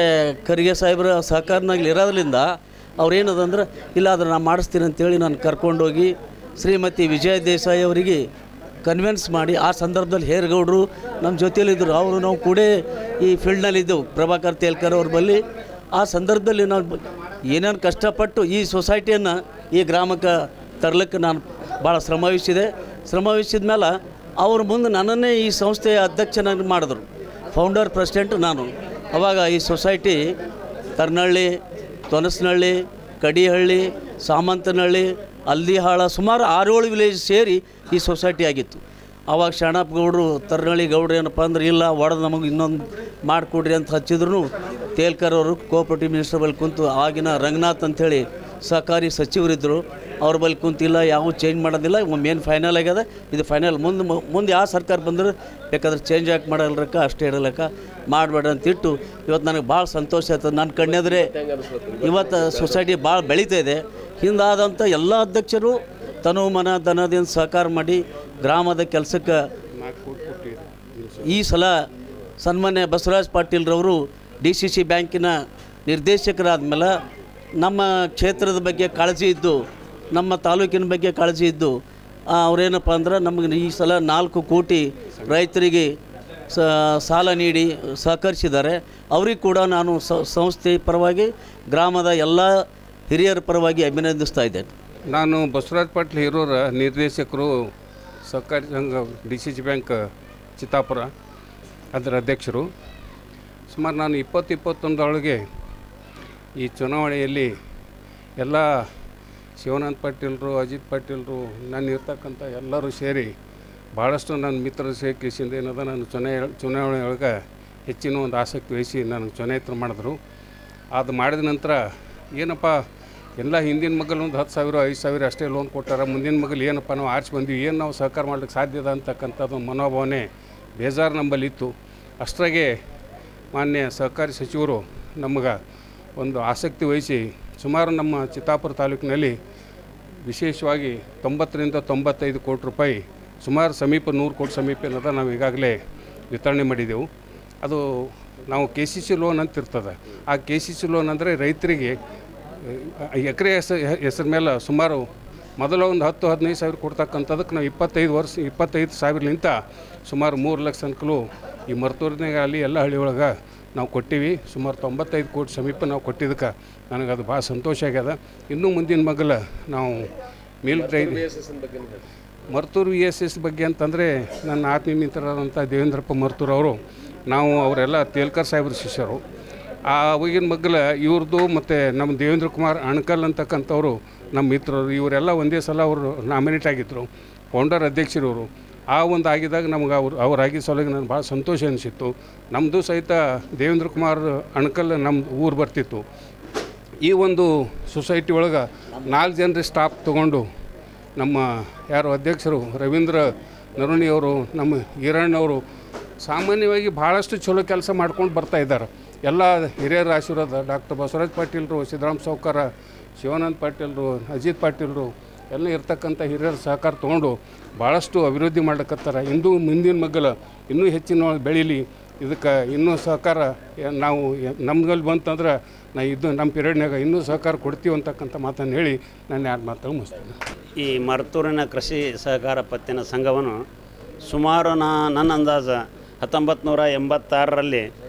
ಖರ್ಗೆ ಸಾಹೇಬ್ರ ಸಹಕಾರನಾಗ್ಲಿ ಇರೋದ್ರಿಂದ ಅವ್ರೇನದಂದ್ರೆ ಇಲ್ಲ ಅದನ್ನು ನಾನು ಮಾಡಿಸ್ತೀನಿ ಅಂತೇಳಿ ನಾನು ಕರ್ಕೊಂಡೋಗಿ ಶ್ರೀಮತಿ ವಿಜಯ ದೇಸಾಯಿ ಅವರಿಗೆ ಕನ್ವಿನ್ಸ್ ಮಾಡಿ, ಆ ಸಂದರ್ಭದಲ್ಲಿ ಹೇರ್ಗೌಡರು ನಮ್ಮ ಜೊತೆಯಲ್ಲಿದ್ದರು. ಅವರು ನಾವು ಕೂಡ ಈ ಫೀಲ್ಡ್ನಲ್ಲಿದ್ದೆವು ಪ್ರಭಾಕರ್ ತೇಲ್ಕರ್ ಅವ್ರ ಬಳಿ. ಆ ಸಂದರ್ಭದಲ್ಲಿ ನಾವು ಏನೇನು ಕಷ್ಟಪಟ್ಟು ಈ ಸೊಸೈಟಿಯನ್ನು ಈ ಗ್ರಾಮಕ್ಕೆ ತರಲಿಕ್ಕೆ ನಾನು ಭಾಳ ಶ್ರಮವಹಿಸಿದ ಮೇಲೆ ಅವ್ರ ಮುಂದೆ ನನ್ನನ್ನೇ ಈ ಸಂಸ್ಥೆಯ ಅಧ್ಯಕ್ಷನಾಗಿ ಮಾಡಿದ್ರು. ಫೌಂಡರ್ ಪ್ರೆಸಿಡೆಂಟ್ ನಾನು. ಆವಾಗ ಈ ಸೊಸೈಟಿ ತರ್ನಳ್ಳಿ, ತೊನಸ್ನಳ್ಳಿ, ಕಡಿಹಳ್ಳಿ, ಸಾಮಂತನಹಳ್ಳಿ, ಅಲ್ದಿಹಾಳ ಸುಮಾರು 6-7 ವಿಲೇಜ್ ಸೇರಿ ಈ ಸೊಸೈಟಿ ಆಗಿತ್ತು. ಆವಾಗ ಶರಣಪ್ಪ ಗೌಡರು ತರ್ನಳ್ಳಿ ಗೌಡ್ರು ಏನಪ್ಪ ಅಂದ್ರೆ ಇಲ್ಲ ಒಡೆದು ನಮಗೆ ಇನ್ನೊಂದು ಮಾಡಿಕೊಡ್ರಿ ಅಂತ ಹಚ್ಚಿದ್ರು. ತೇಲ್ಕರ್ ಅವರು ಕೋಆಪರೇಟಿವ್ ಮಿನಿಸ್ಟರ್ ಬಳಿ ಕುಂತು, ಆಗಿನ ರಂಗನಾಥ್ ಅಂಥೇಳಿ ಸಹಕಾರಿ ಸಚಿವರಿದ್ದರು, ಅವ್ರ ಬಳಿ ಕುಂತಿಲ್ಲ, ಯಾವ ಚೇಂಜ್ ಮಾಡೋದಿಲ್ಲ, ಮೇನ್ ಫೈನಲ್ ಆಗ್ಯದ, ಇದು ಫೈನಲ್. ಮುಂದೆ ಯಾವ ಸರ್ಕಾರ ಬಂದ್ರೆ ಬೇಕಾದ್ರೆ ಚೇಂಜ್ ಯಾಕೆ ಮಾಡಲ್ರಕ್ಕ, ಅಷ್ಟೇ ಇರಲಕ್ಕ, ಮಾಡಬೇಡ ಅಂತಿಟ್ಟು ಇವತ್ತು ನನಗೆ ಭಾಳ ಸಂತೋಷ ಆಯ್ತದೆ. ನನ್ನ ಕಣ್ಣೆದ್ರೆ ಇವತ್ತು ಸೊಸೈಟಿ ಭಾಳ ಬೆಳೀತಾ ಇದೆ. ಹಿಂದಾದಂಥ ಎಲ್ಲ ಅಧ್ಯಕ್ಷರು ತನು ಮನ ಧನದಿಂದ ಸಹಕಾರ ಮಾಡಿ ಗ್ರಾಮದ ಕೆಲಸಕ್ಕೆ ಈ ಸಲ ಸನ್ಮಾನ್ಯ ಬಸವರಾಜ್ ಪಾಟೀಲ್ರವರು DCC ಬ್ಯಾಂಕಿನ ನಿರ್ದೇಶಕರಾದ ಮೇಲೆ ನಮ್ಮ ಕ್ಷೇತ್ರದ ಬಗ್ಗೆ ಕಾಳಜಿ ಇದ್ದು, ನಮ್ಮ ತಾಲೂಕಿನ ಬಗ್ಗೆ ಕಾಳಜಿ ಇದ್ದು ಅವರೇನಪ್ಪ ಅಂದ್ರೆ ನಮಗೆ ಈ ಸಲ 4 ಕೋಟಿ ರೈತರಿಗೆ ಸಾಲ ನೀಡಿ ಸಹಕರಿಸಿದ್ದಾರೆ. ಅವ್ರಿಗೆ ಕೂಡ ನಾನು ಸಂಸ್ಥೆ ಪರವಾಗಿ ಗ್ರಾಮದ ಎಲ್ಲ ಹಿರಿಯರ ಪರವಾಗಿ ಅಭಿನಂದಿಸ್ತಾ ಇದ್ದೇನೆ. ನಾನು ಬಸವರಾಜ್ ಪಾಟೀಲ್ ಹಿರೋರ ನಿರ್ದೇಶಕರು, ಸಹಕಾರಿ ಸಂಘ DCC ಬ್ಯಾಂಕ್ ಚಿತ್ತಾಪುರ, ಅದರ ಅಧ್ಯಕ್ಷರು. ಸುಮಾರು ನಾನು 2021 ಈ ಚುನಾವಣೆಯಲ್ಲಿ ಎಲ್ಲ ಶಿವಾನಂದ ಪಾಟೀಲರು, ಅಜಿತ್ ಪಾಟೀಲರು, ನಾನು ಇರ್ತಕ್ಕಂಥ ಎಲ್ಲರೂ ಸೇರಿ ಭಾಳಷ್ಟು ನನ್ನ ಮಿತ್ರರು ಸೇರಿಸಿಂದ ಏನದ ನಾನು ಚುನಾವಣೆ ಒಳಗೆ ಹೆಚ್ಚಿನ ಒಂದು ಆಸಕ್ತಿ ವಹಿಸಿ ನನಗೆ ಚುನಾಯಿತ ಮಾಡಿದ್ರು. ಅದು ಮಾಡಿದ ನಂತರ ಏನಪ್ಪ ಎಲ್ಲ ಹಿಂದಿನ ಮಗಲು ಒಂದು 10,000 5,000 ಅಷ್ಟೇ ಲೋನ್ ಕೊಟ್ಟಾರ, ಮುಂದಿನ ಮಗಲು ಏನಪ್ಪ ನಾವು ಆರಿಸಿ ಬಂದ್ವಿ, ಏನು ನಾವು ಸಹಕಾರ ಮಾಡ್ಲಿಕ್ಕೆ ಸಾಧ್ಯದ ಅಂತಕ್ಕಂಥದ್ದು ಮನೋಭಾವನೆ ಬೇಜಾರು ನಮ್ಮಲ್ಲಿತ್ತು. ಅಷ್ಟರಾಗೆ ಮಾನ್ಯ ಸಹಕಾರಿ ಸಚಿವರು ನಮಗೆ ಒಂದು ಆಸಕ್ತಿ ವಹಿಸಿ ಸುಮಾರು ನಮ್ಮ ಚಿತ್ತಾಪುರ ತಾಲೂಕಿನಲ್ಲಿ ವಿಶೇಷವಾಗಿ 90-95 ಕೋಟಿ ರೂಪಾಯಿ ಸುಮಾರು ಸಮೀಪ 100 ಕೋಟಿ ಸಮೀಪ ಏನದ ನಾವು ಈಗಾಗಲೇ ವಿತರಣೆ ಮಾಡಿದೆವು. ಅದು ನಾವು KCC ಲೋನ್ ಅಂತ ಇರ್ತದೆ. ಆ KCC ಲೋನ್ ಅಂದರೆ ರೈತರಿಗೆ ಎಕರೆ ಹೆಸರು ಮೇಲೆ ಸುಮಾರು ಮೊದಲ ಒಂದು 10-15 ಸಾವಿರ ಕೊಡ್ತಕ್ಕಂಥದಕ್ಕೆ ನಾವು 25 ಸಾವಿರಲಿಂತ ಸುಮಾರು 3 ಲಕ್ಷ ತನಕಲೂ ಈ ಮರ್ತೂರಿನಾಗ ಅಲ್ಲಿ ಎಲ್ಲ ಹಳ್ಳಿ ಒಳಗೆ ನಾವು ಕೊಟ್ಟಿವಿ. ಸುಮಾರು 95 ಕೋಟಿ ಸಮೀಪ ನಾವು ಕೊಟ್ಟಿದ್ದಕ್ಕೆ ನನಗೆ ಅದು ಭಾಳ ಸಂತೋಷ ಆಗ್ಯದ. ಇನ್ನೂ ಮುಂದಿನ ಮಗಲ ನಾವು ಮರ್ತೂರು VSS ಬಗ್ಗೆ ಅಂತಂದರೆ ನನ್ನ ಆತ್ಮೀಯ ಮಿತ್ರರಾದಂಥ ದೇವೇಂದ್ರಪ್ಪ ಮರ್ತೂರು ಅವರು, ನಾವು ಅವರೆಲ್ಲ ತೇಲ್ಕರ್ ಸಾಹೇಬ್ರ ಶಿಷ್ಯರು. ಆ ಅವಾಗಿನ ಮಗ್ಗಲ ಇವ್ರದ್ದು ಮತ್ತು ನಮ್ಮ ದೇವೇಂದ್ರ ಕುಮಾರ್ ಅಣಕಲ್ ಅಂತಕ್ಕಂಥವ್ರು ನಮ್ಮ ಮಿತ್ರರು, ಇವರೆಲ್ಲ ಒಂದೇ ಸಲ ಅವರು ನಾಮಿನೇಟ್ ಆಗಿದ್ದರು, ಫೌಂಡರ್ ಅಧ್ಯಕ್ಷರವರು. ಆ ಒಂದು ಆಗಿದಾಗ ನಮ್ಗೆ ಅವರಾಗಿ ಸಲುವಾಗಿ ನನಗೆ ಭಾಳ ಸಂತೋಷ ಅನಿಸಿತ್ತು. ನಮ್ಮದು ಸಹಿತ ದೇವೇಂದ್ರ ಕುಮಾರ್ ಅಣಕಲ್ ನಮ್ಮ ಊರು ಬರ್ತಿತ್ತು. ಈ ಒಂದು ಸೊಸೈಟಿ ಒಳಗೆ 4 ಜನರ ಸ್ಟಾಫ್ ತೊಗೊಂಡು ನಮ್ಮ ಯಾರು ಅಧ್ಯಕ್ಷರು ರವೀಂದ್ರ ನರುಣಿಯವರು, ನಮ್ಮ ಈರಣ್ಣವರು ಸಾಮಾನ್ಯವಾಗಿ ಭಾಳಷ್ಟು ಚಲೋ ಕೆಲಸ ಮಾಡ್ಕೊಂಡು ಬರ್ತಾ ಇದ್ದಾರೆ. ಎಲ್ಲ ಹಿರಿಯರ ಆಶೀರ್ವಾದ, ಡಾಕ್ಟರ್ ಬಸವರಾಜ್ ಪಾಟೀಲರು, ಸಿದ್ದರಾಮ ಸಾವ್ಕಾರ, ಶಿವಾನಂದ ಪಾಟೀಲರು, ಅಜಿತ್ ಪಾಟೀಲರು ಎಲ್ಲ ಇರ್ತಕ್ಕಂಥ ಹಿರಿಯರ ಸಹಕಾರ ತೊಗೊಂಡು ಭಾಳಷ್ಟು ಅಭಿವೃದ್ಧಿ ಮಾಡ್ಲಿಕ್ಕತ್ತಾರ. ಇಂದು ಮುಂದಿನ ಮಗ್ಗಲ ಇನ್ನೂ ಹೆಚ್ಚಿನ ಬೆಳೀಲಿ, ಇದಕ್ಕೆ ಇನ್ನೂ ಸಹಕಾರ ನಾವು ನಮ್ಮಲ್ಲಿ ಬಂತಂದ್ರೆ ನಮ್ಮ ಪೀರಿಯಡ್ನಾಗ ಇನ್ನೂ ಸಹಕಾರ ಕೊಡ್ತೀವಿ ಅಂತಕ್ಕಂಥ ಮಾತನ್ನು ಹೇಳಿ ನಾನು 2 ಮಾತು ಮುಗಿಸ್ತೇನೆ. ಈ ಮರ್ತೂರಿನ ಕೃಷಿ ಸಹಕಾರ ಪತ್ತಿನ ಸಂಘವನ್ನು ಸುಮಾರು ನನ್ನ ಅಂದಾಜು 1986ರಲ್ಲಿ,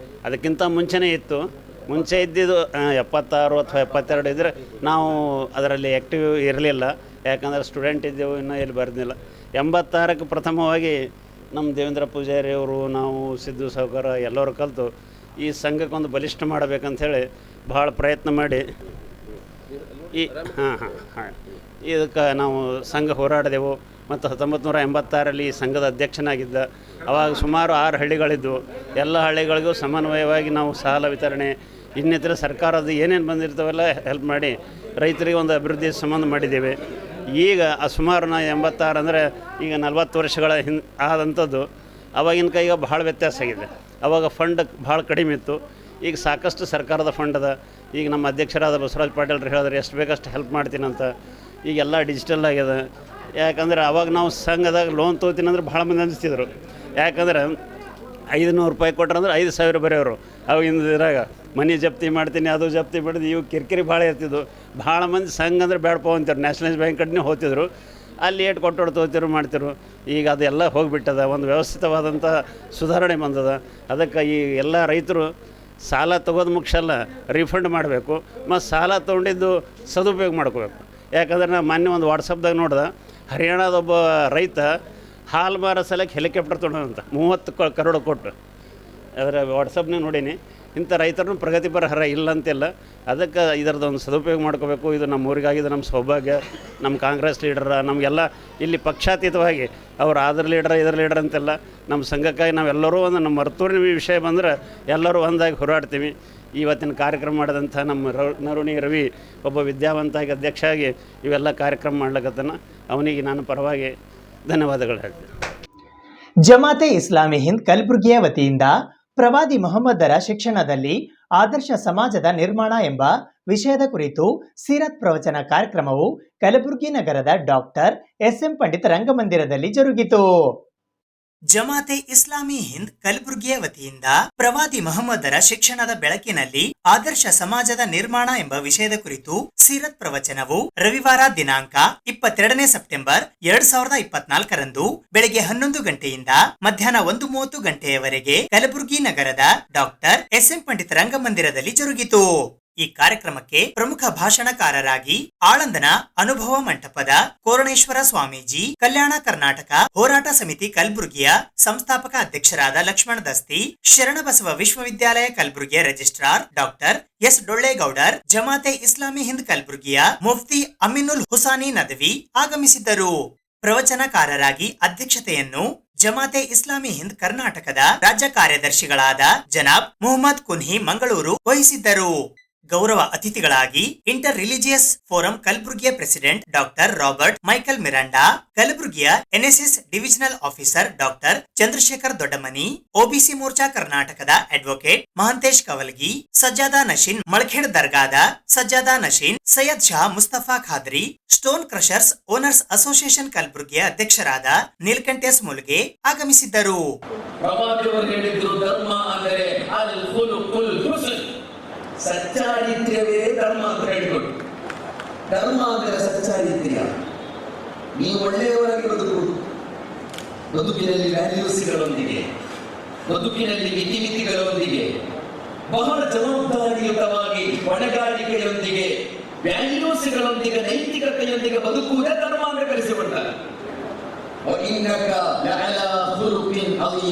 ಅದಕ್ಕಿಂತ ಮುಂಚೆನೇ ಇತ್ತು. ಮುಂಚೆ ಇದ್ದಿದ್ದು 76 ಅಥವಾ 72 ಇದ್ದರೆ ನಾವು ಅದರಲ್ಲಿ ಆ್ಯಕ್ಟಿವ್ ಇರಲಿಲ್ಲ, ಯಾಕಂದರೆ ಸ್ಟೂಡೆಂಟ್ ಇದ್ದೆವು, ಇನ್ನೂ ಎಲ್ಲಿ ಬರೆದಿಲ್ಲ. 86ಕ್ಕೆ ಪ್ರಥಮವಾಗಿ ನಮ್ಮ ದೇವೇಂದ್ರ ಪೂಜಾರಿ ಅವರು, ನಾವು ಸಿದ್ದು ಸಾವ್ಕಾರ ಎಲ್ಲರೂ ಕಲಿತು ಈ ಸಂಘಕ್ಕೊಂದು ಬಲಿಷ್ಠ ಮಾಡಬೇಕಂಥೇಳಿ ಭಾಳ ಪ್ರಯತ್ನ ಮಾಡಿ ಇದಕ್ಕೆ ನಾವು ಸಂಘ ಹೋರಾಡಿದೆವು. ಮತ್ತು 1986ರಲ್ಲಿ ಈ ಸಂಘದ ಅಧ್ಯಕ್ಷನಾಗಿದ್ದ. ಅವಾಗ ಸುಮಾರು 6 ಹಳ್ಳಿಗಳಿದ್ದವು. ಎಲ್ಲ ಹಳ್ಳಿಗಳಿಗೂ ಸಮನ್ವಯವಾಗಿ ನಾವು ಸಾಲ ವಿತರಣೆ, ಇನ್ನಿತರ ಸರ್ಕಾರದ ಏನೇನು ಬಂದಿರ್ತಾವೆಲ್ಲ ಹೆಲ್ಪ್ ಮಾಡಿ ರೈತರಿಗೆ ಒಂದು ಅಭಿವೃದ್ಧಿ ಸಂಬಂಧ ಮಾಡಿದ್ದೇವೆ. ಈಗ ಸುಮಾರು 86 ಅಂದರೆ ಈಗ 40 ವರ್ಷಗಳ ಆದಂಥದ್ದು. ಅವಾಗಿನ ಕೈಗೆ ಭಾಳ ವ್ಯತ್ಯಾಸ ಆಗಿದೆ. ಅವಾಗ ಫಂಡ್ ಭಾಳ ಕಡಿಮೆ ಇತ್ತು, ಈಗ ಸಾಕಷ್ಟು ಸರ್ಕಾರದ ಫಂಡ್ ಅದ. ಈಗ ನಮ್ಮ ಅಧ್ಯಕ್ಷರಾದ ಬಸವರಾಜ್ ಪಾಟೀಲ್ರು ಹೇಳಿದ್ರೆ ಎಷ್ಟು ಬೇಕಷ್ಟು ಹೆಲ್ಪ್ ಮಾಡ್ತೀನಂತ. ಈಗೆಲ್ಲ ಡಿಜಿಟಲ್ ಆಗ್ಯದ. ಯಾಕಂದರೆ ಅವಾಗ ನಾವು ಸಂಘದಾಗ ಲೋನ್ ತೊಗೋತೀನಿ ಅಂದ್ರೆ ಭಾಳ ಮಂದಿ ಅನಿಸ್ತಿದ್ರು. ಯಾಕಂದ್ರೆ 500 ರೂಪಾಯಿ ಕೊಟ್ರಂದ್ರೆ 5,000 ಬರೆಯೋರು. ಅವಾಗಿಂದ ಇದ್ರಾಗ ಮನೆ ಜಪ್ತಿ ಮಾಡ್ತೀನಿ, ಅದು ಜಪ್ತಿ ಮಾಡಿದ್ದು, ಇವು ಕಿರಿಕಿರಿ ಭಾಳ ಇರ್ತಿದ್ವು. ಭಾಳ ಮಂದಿ ಸಂಘ ಅಂದ್ರೆ ಬೇಡಪ್ಪ ಅಂತಾರೆ, ನ್ಯಾಷನಲೈಸ್ ಬ್ಯಾಂಕ್ ಕಡೆನೇ ಹೋಗ್ತಿದ್ರು, ಅಲ್ಲಿ ಏಟು ಕೊಟ್ಟೋಡು ತೊಗೋತಿರು ಮಾಡ್ತಿರು. ಈಗ ಅದೆಲ್ಲ ಹೋಗಿಬಿಟ್ಟದ, ಒಂದು ವ್ಯವಸ್ಥಿತವಾದಂಥ ಸುಧಾರಣೆ ಬಂದದ. ಅದಕ್ಕೆ ಈ ಎಲ್ಲ ರೈತರು ಸಾಲ ತೊಗೋದು ಮುಖ್ಯ ಅಲ್ಲ, ರೀಫಂಡ್ ಮಾಡಬೇಕು, ಮತ್ತು ಸಾಲ ತೊಗೊಂಡಿದ್ದು ಸದುಪಯೋಗ ಮಾಡ್ಕೋಬೇಕು. ಯಾಕಂದ್ರೆ ನಾನು ಮೊನ್ನೆ ಒಂದು ವಾಟ್ಸಪ್ದಾಗ ನೋಡ್ದೆ, ಹರಿಯಾಣದ ಒಬ್ಬ ರೈತ ಹಾಲು ಮಾರೋ ಸಲಕ್ಕೆ ಹೆಲಿಕಾಪ್ಟರ್ ತೊಗೊಂಡಂತ 30 ಕರೋಡು ಕೊಟ್ಟು. ಅದರ ವಾಟ್ಸಪ್ನಾಗ ನೋಡೀನಿ. ಇಂಥ ರೈತರನ್ನು ಪ್ರಗತಿಪರ ಇಲ್ಲ ಅಂತಿಲ್ಲ. ಅದಕ್ಕೆ ಇದರದೊಂದು ಸದುಪಯೋಗ ಮಾಡ್ಕೋಬೇಕು. ಇದು ನಮ್ಮ ಊರಿಗಾಗಿದ್ದು ನಮ್ಮ ಸೌಭಾಗ್ಯ. ನಮ್ಮ ಕಾಂಗ್ರೆಸ್ ಲೀಡರ, ನಮಗೆಲ್ಲ ಇಲ್ಲಿ ಪಕ್ಷಾತೀತವಾಗಿ ಅವ್ರು ಅದರ ಲೀಡರ್ ಅಂತೆಲ್ಲ ನಮ್ಮ ಸಂಘಕ್ಕಾಗಿ ನಾವೆಲ್ಲರೂ ಒಂದು ನಮ್ಮ ಮರ್ತೂರಿನ ವಿಷಯ ಬಂದರೆ ಎಲ್ಲರೂ ಒಂದಾಗಿ ಹೋರಾಡ್ತೀವಿ. ಇವತ್ತಿನ ಕಾರ್ಯಕ್ರಮ ಮಾಡಿದಂಥ ನಮ್ಮ ನರುಣಿ ರವಿ ಒಬ್ಬ ವಿದ್ಯಾವಂತಾಗಿ ಅಧ್ಯಕ್ಷ ಆಗಿ ಇವೆಲ್ಲ ಕಾರ್ಯಕ್ರಮ ಮಾಡ್ಲಿಕ್ಕತ್ತಾನ. ಅವನಿಗೆ ನಾನು ಪರವಾಗಿ ಧನ್ಯವಾದಗಳು ಹೇಳ್ತೀನಿ. ಜಮಾತೆ ಇಸ್ಲಾಮಿ ಹಿಂದ್ ಕಲಬುರಗಿಯ ವತಿಯಿಂದ ಪ್ರವಾದಿ ಮೊಹಮ್ಮದರ ಶಿಕ್ಷಣದಲ್ಲಿ ಆದರ್ಶ ಸಮಾಜದ ನಿರ್ಮಾಣ ಎಂಬ ವಿಷಯದ ಕುರಿತು ಸೀರತ್ ಪ್ರವಚನ ಕಾರ್ಯಕ್ರಮವು ಕಲಬುರಗಿ ನಗರದ ಡಾಕ್ಟರ್ SM ಪಂಡಿತ್ ರಂಗಮಂದಿರದಲ್ಲಿ ಜರುಗಿತು. ಜಮಾತೆ ಇಸ್ಲಾಮಿ ಹಿಂದ್ ಕಲಬುರ್ಗಿಯ ವತಿಯಿಂದ ಪ್ರವಾದಿ ಮಹಮ್ಮದರ ಶಿಕ್ಷಣದ ಬೆಳಕಿನಲ್ಲಿ ಆದರ್ಶ ಸಮಾಜದ ನಿರ್ಮಾಣ ಎಂಬ ವಿಷಯದ ಕುರಿತು ಸೀರತ್ ಪ್ರವಚನವು ರವಿವಾರ ದಿನಾಂಕ 22 ಸೆಪ್ಟೆಂಬರ್ 2024ರಂದು ಬೆಳಗ್ಗೆ 11 ಗಂಟೆಯಿಂದ ಮಧ್ಯಾಹ್ನ 1:30 ಗಂಟೆಯವರೆಗೆ ಕಲಬುರ್ಗಿ ನಗರದ ಡಾಕ್ಟರ್ SM ಪಂಡಿತ್ ರಂಗಮಂದಿರದಲ್ಲಿ ಜರುಗಿತು. ಈ ಕಾರ್ಯಕ್ರಮಕ್ಕೆ ಪ್ರಮುಖ ಭಾಷಣಕಾರರಾಗಿ ಆಳಂದನ ಅನುಭವ ಮಂಟಪದ ಕೋರಣೇಶ್ವರ ಸ್ವಾಮೀಜಿ, ಕಲ್ಯಾಣ ಕರ್ನಾಟಕ ಹೋರಾಟ ಸಮಿತಿ ಕಲಬುರ್ಗಿಯ ಸಂಸ್ಥಾಪಕ ಅಧ್ಯಕ್ಷರಾದ ಲಕ್ಷ್ಮಣ ದಸ್ತಿ, ಶರಣಬಸವ ವಿಶ್ವವಿದ್ಯಾಲಯ ಕಲಬುರ್ಗಿಯ ರಿಜಿಸ್ಟ್ರಾರ್ ಡಾಕ್ಟರ್ S ಡೊಳ್ಳೆಗೌಡರ್, ಜಮಾತೆ ಇಸ್ಲಾಮಿ ಹಿಂದ್ ಕಲಬುರ್ಗಿಯ ಮುಫ್ತಿ ಅಮಿನುಲ್ ಹುಸಾನಿ ನದವಿ ಆಗಮಿಸಿದ್ದರು. ಪ್ರವಚನಕಾರರಾಗಿ ಅಧ್ಯಕ್ಷತೆಯನ್ನು ಜಮಾತೆ ಇಸ್ಲಾಮಿ ಹಿಂದ್ ಕರ್ನಾಟಕದ ರಾಜ್ಯ ಕಾರ್ಯದರ್ಶಿಗಳಾದ ಜನಾಬ್ ಮುಹಮ್ಮದ್ ಕುನ್ಹಿ ಮಂಗಳೂರು ವಹಿಸಿದ್ದರು. ಗೌರವ ಅತಿಥಿಗಳಾಗಿ ಇಂಟರ್ ರಿಲಿಜಿಯಸ್ ಫೋರಂ ಕಲಬುರಗಿಯ president doctor Robert Michael Miranda, ಕಲಬುರಗಿಯ NSS divisional officer doctor Chandrashekhar Doddamani, OBC Morcha ಕರ್ನಾಟಕದ ಅಡ್ವೊಕೇಟ್ ಮಹಂತೇಶ್ ಕವಲ್ಗಿ, ಸಜ್ಜಾದಾ ನಶೀನ್ ಮಳಖೇಡ್ ದರ್ಗಾದ ಸಜ್ಜಾದಾ ನಶೀನ್, Syed Shah Mustafa Khadri, stone crushers owners association ಕಲಬುರಗಿಯ ಅಧ್ಯಕ್ಷರಾದ ನೀಲಕಂಠೇಶ್ ಮುಲ್ಗೆ ಆಗಮಿಸಿದ್ದರು. ಸಚ್ಚಾರಿತ್ರ್ಯವೇ ಧರ್ಮ ಅಂತ ಹೇಳಿಕೊಟ್ಟು, ಧರ್ಮ ಅಂದರೆ ಸಚ್ಚಾರಿತ್ರ್ಯ. ನೀವು ಒಳ್ಳೆಯವರಾಗಿ ಬದುಕುವುದು, ಬದುಕಿನಲ್ಲಿ ವ್ಯಾಲ್ಯೂಸ್ಗಳೊಂದಿಗೆ, ಬದುಕಿನಲ್ಲಿ ಮಿತಿಮಿತಿಗಳೊಂದಿಗೆ, ಬಹಳ ಜವಾಬ್ದಾರಿಯುತವಾಗಿ ಹೊಣೆಗಾರಿಕೆಯೊಂದಿಗೆ, ವ್ಯಾಲ್ಯೂಸ್ಗಳೊಂದಿಗೆ, ನೈತಿಕತೆಯೊಂದಿಗೆ ಬದುಕುವುದೇ ಧರ್ಮ ಅಂತ ಕರೆಸಿಕೊಡ್ತಾರೆ.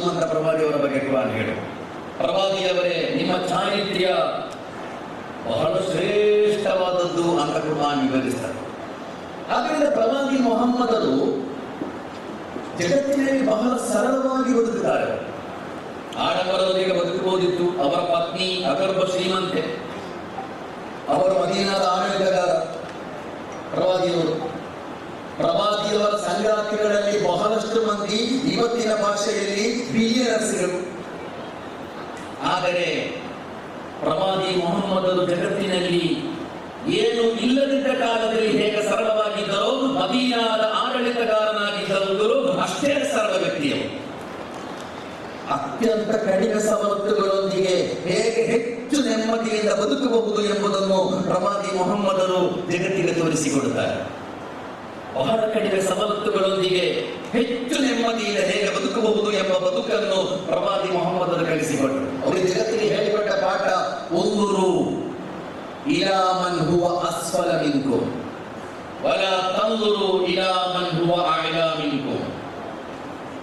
ಅಂತ ಪ್ರವಾದಿಯವರ ಬಗ್ಗೆ ಕುರಾನ್ ಹೇಳು. ಪ್ರವಾದಿಯವರೇ, ನಿಮ್ಮ ಚಾರಿತ್ರ್ಯ ಬಹಳ ಶ್ರೇಷ್ಠವಾದದ್ದು ಅಂತ ಕುರಾನ್ ವಿವರಿಸ್ತಾರೆ. ಆದ್ದರಿಂದ ಪ್ರವಾದಿ ಮೊಹಮ್ಮದರು ಜಗತ್ತಿನಲ್ಲಿ ಬಹಳ ಸರಳವಾಗಿ ಬದುಕುತ್ತಾರೆ. ಆಡಂಬರದೊಂದಿಗೆ ಬದುಕಬಹುದಿತ್ತು. ಅವರ ಪತ್ನಿ ಅಗರ್ಭ ಶ್ರೀಮಂತೆ, ಅವರು ಮದೀನಾದ ಆಡಳಿತಗಾರ. ಪ್ರವಾದಿಯವರ ಸಂಗಾತಿಗಳಲ್ಲಿ ಬಹಳಷ್ಟು ಮಂದಿ ಇವತ್ತಿನ ಭಾಷೆಯಲ್ಲಿ ಬಿಲಿಯನರ್ಸ್ಗಳು. ಆದರೆ ಪ್ರವಾದಿ ಮೊಹಮ್ಮದರು ಜಗತ್ತಿನಲ್ಲಿ ಏನು ಇಲ್ಲದಿದ್ದ ಕಾಲದಲ್ಲಿ ಹೇಗೆ ಸರಳವಾಗಿದ್ದರೋ, ಮದೀನಾದ ಆಡಳಿತಗಾರನಾಗಿದ್ದರು ಅಷ್ಟೇ ಸರಳ ವ್ಯಕ್ತಿಯವರು. ಅತ್ಯಂತ ಕಡಿಮೆ ಸವಲತ್ತುಗಳೊಂದಿಗೆ ಹೇಗೆ ಹೆಚ್ಚು ನೆಮ್ಮದಿಯಿಂದ ಬದುಕಬಹುದು ಎಂಬುದನ್ನು ಪ್ರವಾದಿ ಮೊಹಮ್ಮದರು ಜಗತ್ತಿಗೆ ತೋರಿಸಿಕೊಡುತ್ತಾರೆ. ಬಹಳ ಕಡಿಮೆ ಸವಲತ್ತುಗಳೊಂದಿಗೆ ಹೆಚ್ಚು ನೆಮ್ಮದಿಯಿಂದ ಹೇಗೆ ಬದುಕಬಹುದು ಎಂಬ ಬದುಕನ್ನು ಪ್ರವಾದಿ ಮೊಹಮ್ಮದರು ಕಲಿಸಿಕೊಟ್ಟರು. ಅವರು ಜಗತ್ತಿಗೆ ಹೇಳಿಕೊಟ್ಟ ಪಾಠ, ಉಂದುರು ಇಲಾ ಮನ್ ಹುವ ಅಸ್ಫಲ ಮಿನ್ಕುಂ ವಲಾ ತಂದುರು ಇಲಾ ಮನ್ ಹುವ ಅಅಲಾ ಮಿನ್ಕುಂ.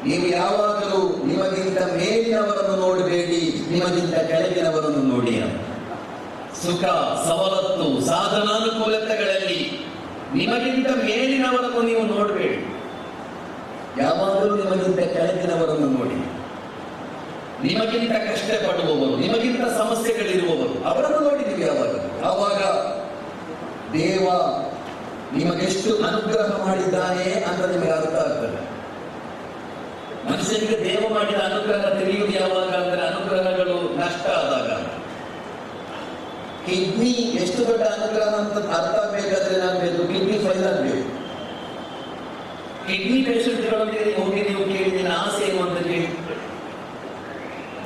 ನೀವು ಯಾವಾಗಲೂ ನಿಮಗಿಂತ ಮೇಲಿನವರನ್ನು ನೋಡಬೇಡಿ, ನಿಮಗಿಂತ ಕೆಳಗಿನವರನ್ನು ನೋಡಿ. ಸುಖ, ಸವಲತ್ತು, ಸಾಧನಾನುಕೂಲತೆಗಳಲ್ಲಿ ನಿಮಗಿಂತ ಮೇಲಿನವರನ್ನು ನೀವು ನೋಡಬೇಡಿ, ಯಾವಾಗಲೂ ನಿಮಗಿಂತ ಕೆಳಗಿನವರನ್ನು ನೋಡಿ. ನಿಮಗಿಂತ ಕಷ್ಟಪಡುವವರು, ನಿಮಗಿಂತ ಸಮಸ್ಯೆಗಳಿರುವವರು, ಅವರನ್ನು ನೋಡಿ ನೀವು ಆವಾಗ ದೇವ ನಿಮಗೆಷ್ಟು ಅನುಗ್ರಹ ಮಾಡಿದ್ದಾನೆ ಅಂತ ನಿಮಗೆ ಅರ್ಥ ಆಗ್ತದೆ. ಮನುಷ್ಯನಿಗೆ ದೇವ ಮಾಡಿದ ಅನುಗ್ರಹ ತಿಳಿಯುವುದು ಯಾವಾಗ ಅಂದ್ರೆ ಅನುಗ್ರಹಗಳು ನಷ್ಟ ಆದಾಗ. ಕಿಡ್ನಿ ಎಷ್ಟು ದೊಡ್ಡ ಅನುಗ್ರಹ ಅಂತ ಅರ್ಥ ಆಗಬೇಕಾದ್ರೆ ನಾವೇನು ಕಿಡ್ನಿ ಫೈಲ್ ಆಗಬೇಕು. ಕಿಡ್ನಿ ಪೇಷಂಟ್ಗಳೊಂದಿಗೆ ಹೋಗಿ ನೀವು ಕೇಳಿದ ಆಸೆ ಏನು ಅಂತ ಕೇಳಿ,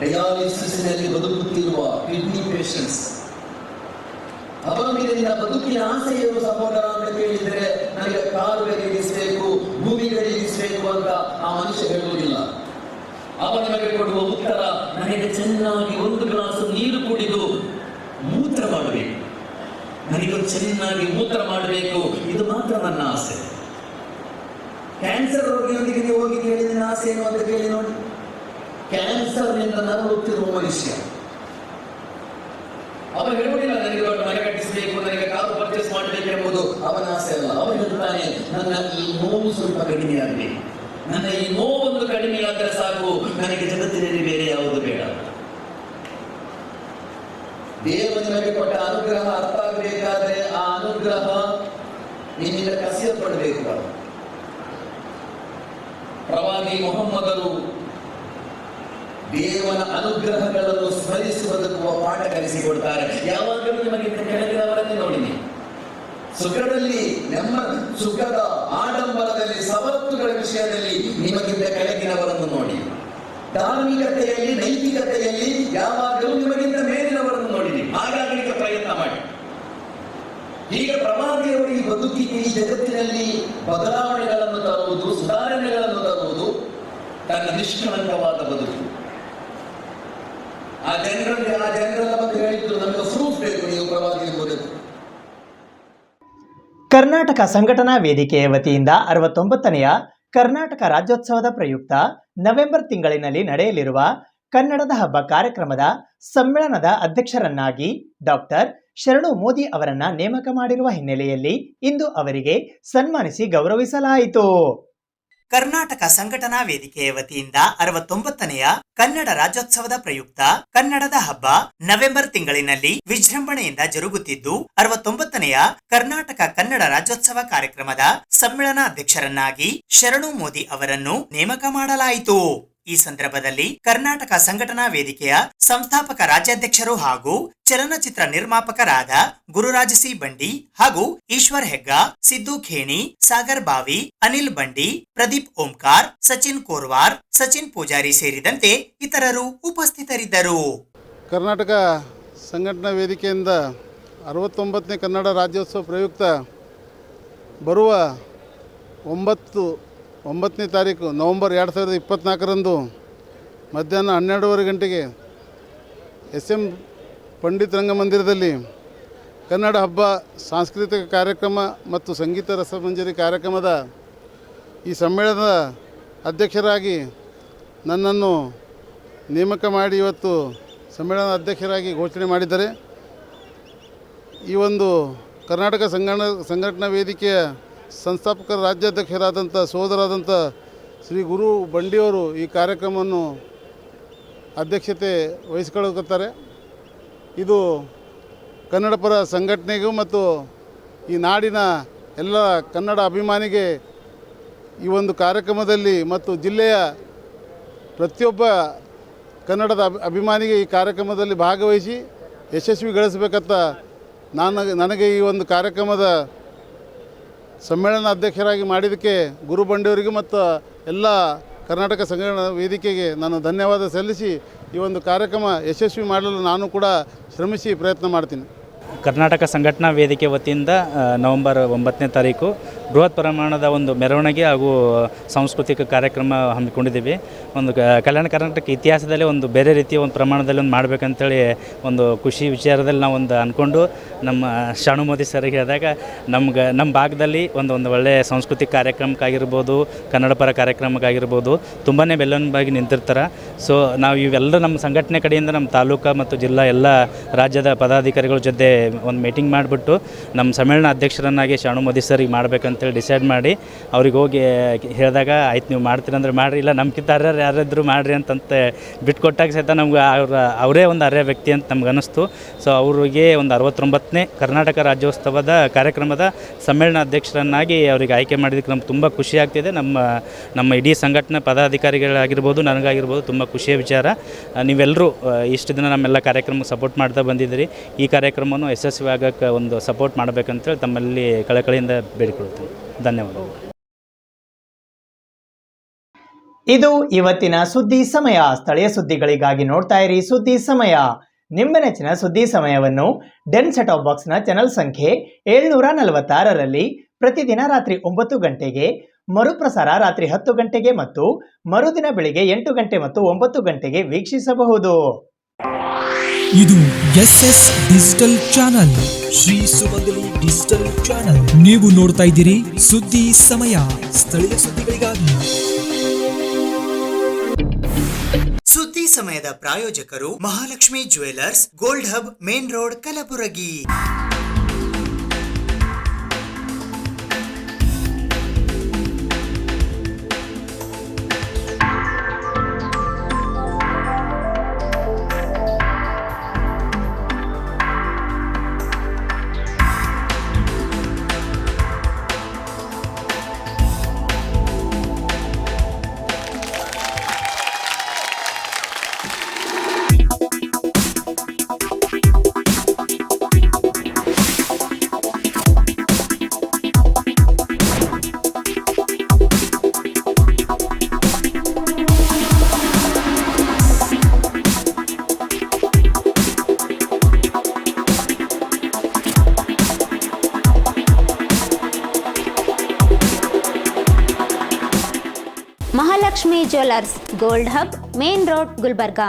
ಡಯಾಲಿಸಿಸ್ನಲ್ಲಿ ಬದುಕುತ್ತಿರುವ ಕಿಡ್ನಿ ಪೇಷಂಟ್ಸ್ ಅವರೊಂದಿಗೆ ನಿನ್ನ ಬದುಕಿನ ಆಸೆ ಏನು ಸಹೋದರ ಅಂತ ಕೇಳಿದರೆ, ನನಗೆ ಕಾರು ಖರೀದಿಸಬೇಕು, ಭೂಮಿ ಖರೀದಿಸಬೇಕು ಅಂತ ಆ ಮನುಷ್ಯ ಹೇಳುವುದಿಲ್ಲ. ಅವ ನಿಮಗೆ ಕೊಡುವ ಉತ್ತರ, ನನಗೆ ಚೆನ್ನಾಗಿ ಒಂದು ಗ್ಲಾಸ್ ನೀರು ಕುಡಿದು ಮೂತ್ರ ಮಾಡಬೇಕು, ನನಗೆ ಚೆನ್ನಾಗಿ ಮೂತ್ರ ಮಾಡಬೇಕು, ಇದು ಮಾತ್ರ ನನ್ನ ಆಸೆ. ಕ್ಯಾನ್ಸರ್ ರೋಗಿಯೊಂದಿಗೆ ನೀವು ಹೋಗಿ ಕೇಳಿದ ಆಸೆ ಏನು ಅಂತ ಕೇಳಿ ನೋಡಿ. ಕ್ಯಾನ್ಸರ್ನಿಂದ ನರಳುತ್ತಿರುವ ಮನುಷ್ಯ ಅವ ಹೇಳುವುದಿಲ್ಲ ನನಗೆ ದೊಡ್ಡ ಮನೆ ಕಟ್ಟಿಸಬೇಕು, ನನಗೆ ಕಾರು ಪರ್ಚೇಸ್ ಮಾಡಬೇಕು ಎಂಬುದು ಅವನ ಆಸೆ ಅಲ್ಲ. ಅವನು ಹೇಳ್ತಾನೆ, ನನ್ನ ಈ ನೋವು ಸ್ವಲ್ಪ ಕಡಿಮೆ ಆಗಬೇಕು, ನನ್ನ ಈ ನೋವೊಂದು ಕಡಿಮೆಯಾದರೆ ಸಾಕು, ನನಗೆ ಜಗತ್ತಿನಲ್ಲಿ ಬೇರೆ ಯಾವುದು ಬೇಡ. ದೇವ ನಿಮಗೆ ಕೊಟ್ಟ ಅನುಗ್ರಹ ಅರ್ಥ ಆಗಬೇಕಾದ್ರೆ ಆ ಅನುಗ್ರಹ ನಿನ್ನಿಂದ ಕಸಿಯಲ್ಪಡಬೇಕು. ಪ್ರವಾದಿ ಮೊಹಮ್ಮದರು ದೇವನ ಅನುಗ್ರಹಗಳನ್ನು ಸ್ಮರಿಸುವುದಕ್ಕೂ ಪಾಠ ಕಲಿಸಿಕೊಡ್ತಾರೆ. ಯಾವಾಗಲೂ ನಿಮಗಿಂತ ಕೆಳಗಿನವರನ್ನೇ ನೋಡಿನಿ. ಸುಖದಲ್ಲಿ, ನಮ್ಮ ಸುಖದ ಆಡಂಬರದಲ್ಲಿ, ಸವಲತ್ತುಗಳ ವಿಷಯದಲ್ಲಿ ನಿಮಗಿಂತ ಕೆಳಗಿನವರನ್ನು ನೋಡಿ. ಧಾರ್ಮಿಕತೆಯಲ್ಲಿ, ನೈತಿಕತೆಯಲ್ಲಿ ಯಾವಾಗಲೂ ನಿಮಗಿಂತ ಮೇಲಿನವರನ್ನು ನೋಡಿರಿ. ಹಾಗಾಗಲಿಕ್ಕೆ ಪ್ರಯತ್ನ ಮಾಡಿ. ಈಗ ಪ್ರವಾದಿಯವರು ಈ ಬದುಕಿಗೆ, ಈ ಜಗತ್ತಿನಲ್ಲಿ ಬದಲಾವಣೆಗಳನ್ನು ತರುವುದು, ಸುಧಾರಣೆಗಳನ್ನು ತರುವುದು ತನ್ನ ನಿಷ್ಕಳಂಕವಾದ ಬದುಕು. ಆ ಜನರೆಲ್ಲ ಬಂದು ಹೇಳಿದ್ರು, ನಮಗೆ ಪ್ರೂಫ್ ಬೇಕು, ನೀವು ಪ್ರವಾದಿ ಎಂಬುದಕ್ಕೆ. ಕರ್ನಾಟಕ ಸಂಘಟನಾ ವೇದಿಕೆಯ ವತಿಯಿಂದ 69ನೆಯ ಕರ್ನಾಟಕ ರಾಜ್ಯೋತ್ಸವದ ಪ್ರಯುಕ್ತ ನವೆಂಬರ್ ತಿಂಗಳಿನಲ್ಲಿ ನಡೆಯಲಿರುವ ಕನ್ನಡದ ಹಬ್ಬ ಕಾರ್ಯಕ್ರಮದ ಸಮ್ಮೇಳನದ ಅಧ್ಯಕ್ಷರನ್ನಾಗಿ ಡಾಕ್ಟರ್ ಶರಣು ಮೋದಿ ಅವರನ್ನ ನೇಮಕ ಮಾಡಿರುವ ಹಿನ್ನೆಲೆಯಲ್ಲಿ ಇಂದು ಅವರಿಗೆ ಸನ್ಮಾನಿಸಿ ಗೌರವಿಸಲಾಯಿತು. ಕರ್ನಾಟಕ ಸಂಘಟನಾ ವೇದಿಕೆಯ ವತಿಯಿಂದ 69ನೆಯ ಕನ್ನಡ ರಾಜ್ಯೋತ್ಸವದ ಪ್ರಯುಕ್ತ ಕನ್ನಡದ ಹಬ್ಬ ನವೆಂಬರ್ ತಿಂಗಳಿನಲ್ಲಿ ವಿಜೃಂಭಣೆಯಿಂದ ಜರುಗುತ್ತಿದ್ದು 69ನೆಯ ಕರ್ನಾಟಕ ಕನ್ನಡ ರಾಜ್ಯೋತ್ಸವ ಕಾರ್ಯಕ್ರಮದ ಸಮ್ಮೇಳನ ಅಧ್ಯಕ್ಷರನ್ನಾಗಿ ಶರಣು ಮೋದಿ ಅವರನ್ನು ನೇಮಕ ಮಾಡಲಾಯಿತು. ಈ ಸಂದರ್ಭದಲ್ಲಿ ಕರ್ನಾಟಕ ಸಂಘಟನಾ ವೇದಿಕೆಯ ಸಂಸ್ಥಾಪಕ ರಾಜ್ಯಾಧ್ಯಕ್ಷರು ಹಾಗೂ ಚಲನಚಿತ್ರ ನಿರ್ಮಾಪಕರಾದ ಗುರುರಾಜ ಸಿ ಬಂಡಿ ಹಾಗೂ ಈಶ್ವರ್ ಹೆಗ್ಗಾ, ಸಿದ್ದು ಖೇಣಿ, ಸಾಗರ್ ಬಾವಿ, ಅನಿಲ್ ಬಂಡಿ, ಪ್ರದೀಪ್ ಓಂಕಾರ್, ಸಚಿನ್ ಕೋರ್ವಾರ್, ಸಚಿನ್ ಪೂಜಾರಿ ಸೇರಿದಂತೆ ಇತರರು ಉಪಸ್ಥಿತರಿದ್ದರು. ಕರ್ನಾಟಕ ಸಂಘಟನಾ ವೇದಿಕೆಯಿಂದ 69ನೇ ಕನ್ನಡ ರಾಜ್ಯೋತ್ಸವ ಪ್ರಯುಕ್ತ ಬರುವ 9ನೇ ತಾರೀಕು ನವೆಂಬರ್ 2024ರಂದು ಮಧ್ಯಾಹ್ನ 12:30 ಗಂಟೆಗೆ SM ಪಂಡಿತ್ ರಂಗಮಂದಿರದಲ್ಲಿ ಕನ್ನಡ ಹಬ್ಬ ಸಾಂಸ್ಕೃತಿಕ ಕಾರ್ಯಕ್ರಮ ಮತ್ತು ಸಂಗೀತ ರಸಮಂಜರಿ ಕಾರ್ಯಕ್ರಮದ ಈ ಸಮ್ಮೇಳನದ ಅಧ್ಯಕ್ಷರಾಗಿ ನನ್ನನ್ನು ನೇಮಕ ಮಾಡಿ ಇವತ್ತು ಸಮ್ಮೇಳನದ ಅಧ್ಯಕ್ಷರಾಗಿ ಘೋಷಣೆ ಮಾಡಿದ್ದಾರೆ. ಈ ಒಂದು ಕರ್ನಾಟಕ ಸಂಘಟನಾ ವೇದಿಕೆಯ ಸಂಸ್ಥಾಪಕ ರಾಜ್ಯಾಧ್ಯಕ್ಷರಾದಂಥ ಸೋದರಾದಂಥ ಶ್ರೀ ಗುರು ಬಂಡಿಯವರು ಈ ಕಾರ್ಯಕ್ರಮವನ್ನು ಅಧ್ಯಕ್ಷತೆ ವಹಿಸಿಕೊಳ್ಳುತ್ತಾರೆ. ಇದು ಕನ್ನಡ ಪರ ಸಂಘಟನೆಗೂ ಮತ್ತು ಈ ನಾಡಿನ ಎಲ್ಲ ಕನ್ನಡ ಅಭಿಮಾನಿಗೆ ಈ ಒಂದು ಕಾರ್ಯಕ್ರಮದಲ್ಲಿ ಮತ್ತು ಜಿಲ್ಲೆಯ ಪ್ರತಿಯೊಬ್ಬ ಕನ್ನಡದ ಅಭಿಮಾನಿಗೆ ಈ ಕಾರ್ಯಕ್ರಮದಲ್ಲಿ ಭಾಗವಹಿಸಿ ಯಶಸ್ವಿಗೊಳಿಸಬೇಕಂತ ನನಗೆ ಈ ಒಂದು ಕಾರ್ಯಕ್ರಮದ ಸಮ್ಮೇಳನ ಅಧ್ಯಕ್ಷರಾಗಿ ಮಾಡಿದ್ದಕ್ಕೆ ಗುರು ಬಂಡಿಯವರಿಗೆ ಮತ್ತು ಎಲ್ಲ ಕರ್ನಾಟಕ ಸಂಘಟನಾ ವೇದಿಕೆಗೆ ನಾನು ಧನ್ಯವಾದ ಸಲ್ಲಿಸಿ ಈ ಒಂದು ಕಾರ್ಯಕ್ರಮ ಯಶಸ್ವಿ ಮಾಡಲು ನಾನು ಕೂಡ ಶ್ರಮಿಸಿ ಪ್ರಯತ್ನ ಮಾಡ್ತೀನಿ. ಕರ್ನಾಟಕ ಸಂಘಟನಾ ವೇದಿಕೆ ವತಿಯಿಂದ ನವೆಂಬರ್ 9ನೇ ತಾರೀಕು ಬೃಹತ್ ಪ್ರಮಾಣದ ಒಂದು ಮೆರವಣಿಗೆ ಹಾಗೂ ಸಾಂಸ್ಕೃತಿಕ ಕಾರ್ಯಕ್ರಮ ಹಮ್ಮಿಕೊಂಡಿದ್ದೀವಿ. ಒಂದು ಕಲ್ಯಾಣ ಕರ್ನಾಟಕ ಇತಿಹಾಸದಲ್ಲಿ ಒಂದು ಬೇರೆ ರೀತಿಯ ಒಂದು ಪ್ರಮಾಣದಲ್ಲಿ ಒಂದು ಮಾಡಬೇಕಂತೇಳಿ ಒಂದು ಖುಷಿ ವಿಚಾರದಲ್ಲಿ ನಾವು ಒಂದು ಅಂದ್ಕೊಂಡು ನಮ್ಮ ಶರಣು ಮೋದಿ ಸರ್ಗೆ ಹೇಳಿದಾಗ ನಮ್ಮ ಭಾಗದಲ್ಲಿ ಒಂದು ಒಳ್ಳೆಯ ಸಾಂಸ್ಕೃತಿಕ ಕಾರ್ಯಕ್ರಮಕ್ಕಾಗಿರ್ಬೋದು, ಕನ್ನಡ ಪರ ಕಾರ್ಯಕ್ರಮಕ್ಕಾಗಿರ್ಬೋದು ತುಂಬಾ ಬೆಲ್ಲೊಂದಾಗಿ ನಿಂತಿರ್ತಾರೆ. ಸೊ ನಾವು ಇವೆಲ್ಲ ನಮ್ಮ ಸಂಘಟನೆ ಕಡೆಯಿಂದ ನಮ್ಮ ತಾಲೂಕು ಮತ್ತು ಜಿಲ್ಲಾ ಎಲ್ಲ ರಾಜ್ಯದ ಪದಾಧಿಕಾರಿಗಳ ಜೊತೆ ಒಂದು ಮೀಟಿಂಗ್ ಮಾಡಿಬಿಟ್ಟು ನಮ್ಮ ಸಮ್ಮೇಳನ ಅಧ್ಯಕ್ಷರನ್ನಾಗಿ ಶರಣು ಮೋದಿ ಸರ್ಗೆ ಮಾಡಬೇಕಂತೇಳಿ ಡಿಸೈಡ್ ಮಾಡಿ ಅವ್ರಿಗೆ ಹೋಗಿ ಹೇಳಿದಾಗ ಆಯ್ತು ನೀವು ಮಾಡ್ತೀರಂದ್ರೆ ಮಾಡಿರಿ, ಇಲ್ಲ ನಮ್ಗಿಂತ ಯಾರಾದರೂ ಮಾಡಿರಿ ಅಂತಂತೆ ಬಿಟ್ಕೊಟ್ಟಾಗ ಸಹಿತ ನಮ್ಗೆ ಅವರೇ ಒಂದು ಅರ್ಹ ವ್ಯಕ್ತಿ ಅಂತ ನಮ್ಗೆ ಅನ್ನಿಸ್ತು. ಸೊ ಅವರಿಗೆ ಒಂದು 69ನೇ ಕರ್ನಾಟಕ ರಾಜ್ಯೋತ್ಸವದ ಕಾರ್ಯಕ್ರಮದ ಸಮ್ಮೇಳನ ಅಧ್ಯಕ್ಷರನ್ನಾಗಿ ಅವರಿಗೆ ಆಯ್ಕೆ ಮಾಡಿದ್ದಕ್ಕೆ ನಮ್ಗೆ ತುಂಬ ಖುಷಿ ಆಗ್ತಿದೆ. ನಮ್ಮ ಇಡೀ ಸಂಘಟನೆ ಪದಾಧಿಕಾರಿಗಳಾಗಿರ್ಬೋದು, ನನಗಾಗಿರ್ಬೋದು ತುಂಬ ಖುಷಿಯ ವಿಚಾರ. ನೀವೆಲ್ಲರೂ ಇಷ್ಟು ದಿನ ನಮ್ಮೆಲ್ಲ ಕಾರ್ಯಕ್ರಮಕ್ಕೆ ಸಪೋರ್ಟ್ ಮಾಡ್ತಾ ಬಂದಿದ್ದೀರಿ. ಈ ಕಾರ್ಯಕ್ರಮವನ್ನು ಯಶಸ್ವಿ ಆಗೋಕ್ಕೆ ಒಂದು ಸಪೋರ್ಟ್ ಮಾಡಬೇಕಂತೇಳಿ ತಮ್ಮಲ್ಲಿ ಕಳಕಳಿಯಿಂದ ಬೇಡಿಕೊಳ್ತೀನಿ. ಧನ್ಯವಾದಗಳು. ಇದು ಇವತ್ತಿನ ಸುದ್ದಿ ಸಮಯ. ಸ್ಥಳೀಯ ಸುದ್ದಿಗಳಿಗಾಗಿ ನೋಡ್ತಾ ಇರಿ ಸುದ್ದಿ ಸಮಯ. ನಿಮ್ಮ ನೆಚ್ಚಿನ ಸುದ್ದಿ ಸಮಯವನ್ನು ಡೆನ್ ಸೆಟ್ ಆಫ್ ಬಾಕ್ಸ್ನ ಚಾನಲ್ ಸಂಖ್ಯೆ 746ರಲ್ಲಿ ಪ್ರತಿದಿನ ರಾತ್ರಿ 9 ಗಂಟೆಗೆ, ಮರುಪ್ರಸಾರ ರಾತ್ರಿ 10 ಗಂಟೆಗೆ ಮತ್ತು ಮರುದಿನ ಬೆಳಿಗ್ಗೆ 8 ಗಂಟೆ ಮತ್ತು 9 ಗಂಟೆಗೆ ವೀಕ್ಷಿಸಬಹುದು. ಇದು SS ಡಿಜಿಟಲ್ ಚಾನಲ್, ಶ್ರೀ ಸುಮಂಗಲಿ ಡಿಜಿಟಲ್ ಚಾನಲ್. ನೀವು ನೋಡ್ತಾ ಇದ್ದೀರಿ ಸುದ್ದಿ ಸಮಯ, ಸ್ಥಳೀಯ ಸುದ್ದಿಗಳಿಗಾಗಿ. ಸುದ್ದಿ ಸಮಯದ ಪ್ರಾಯೋಜಕರು Mahalakshmi jewellers, gold hub, main road, Kalaburagi. Mahalakshmi jewellers, gold hub, main road, Gulbarga.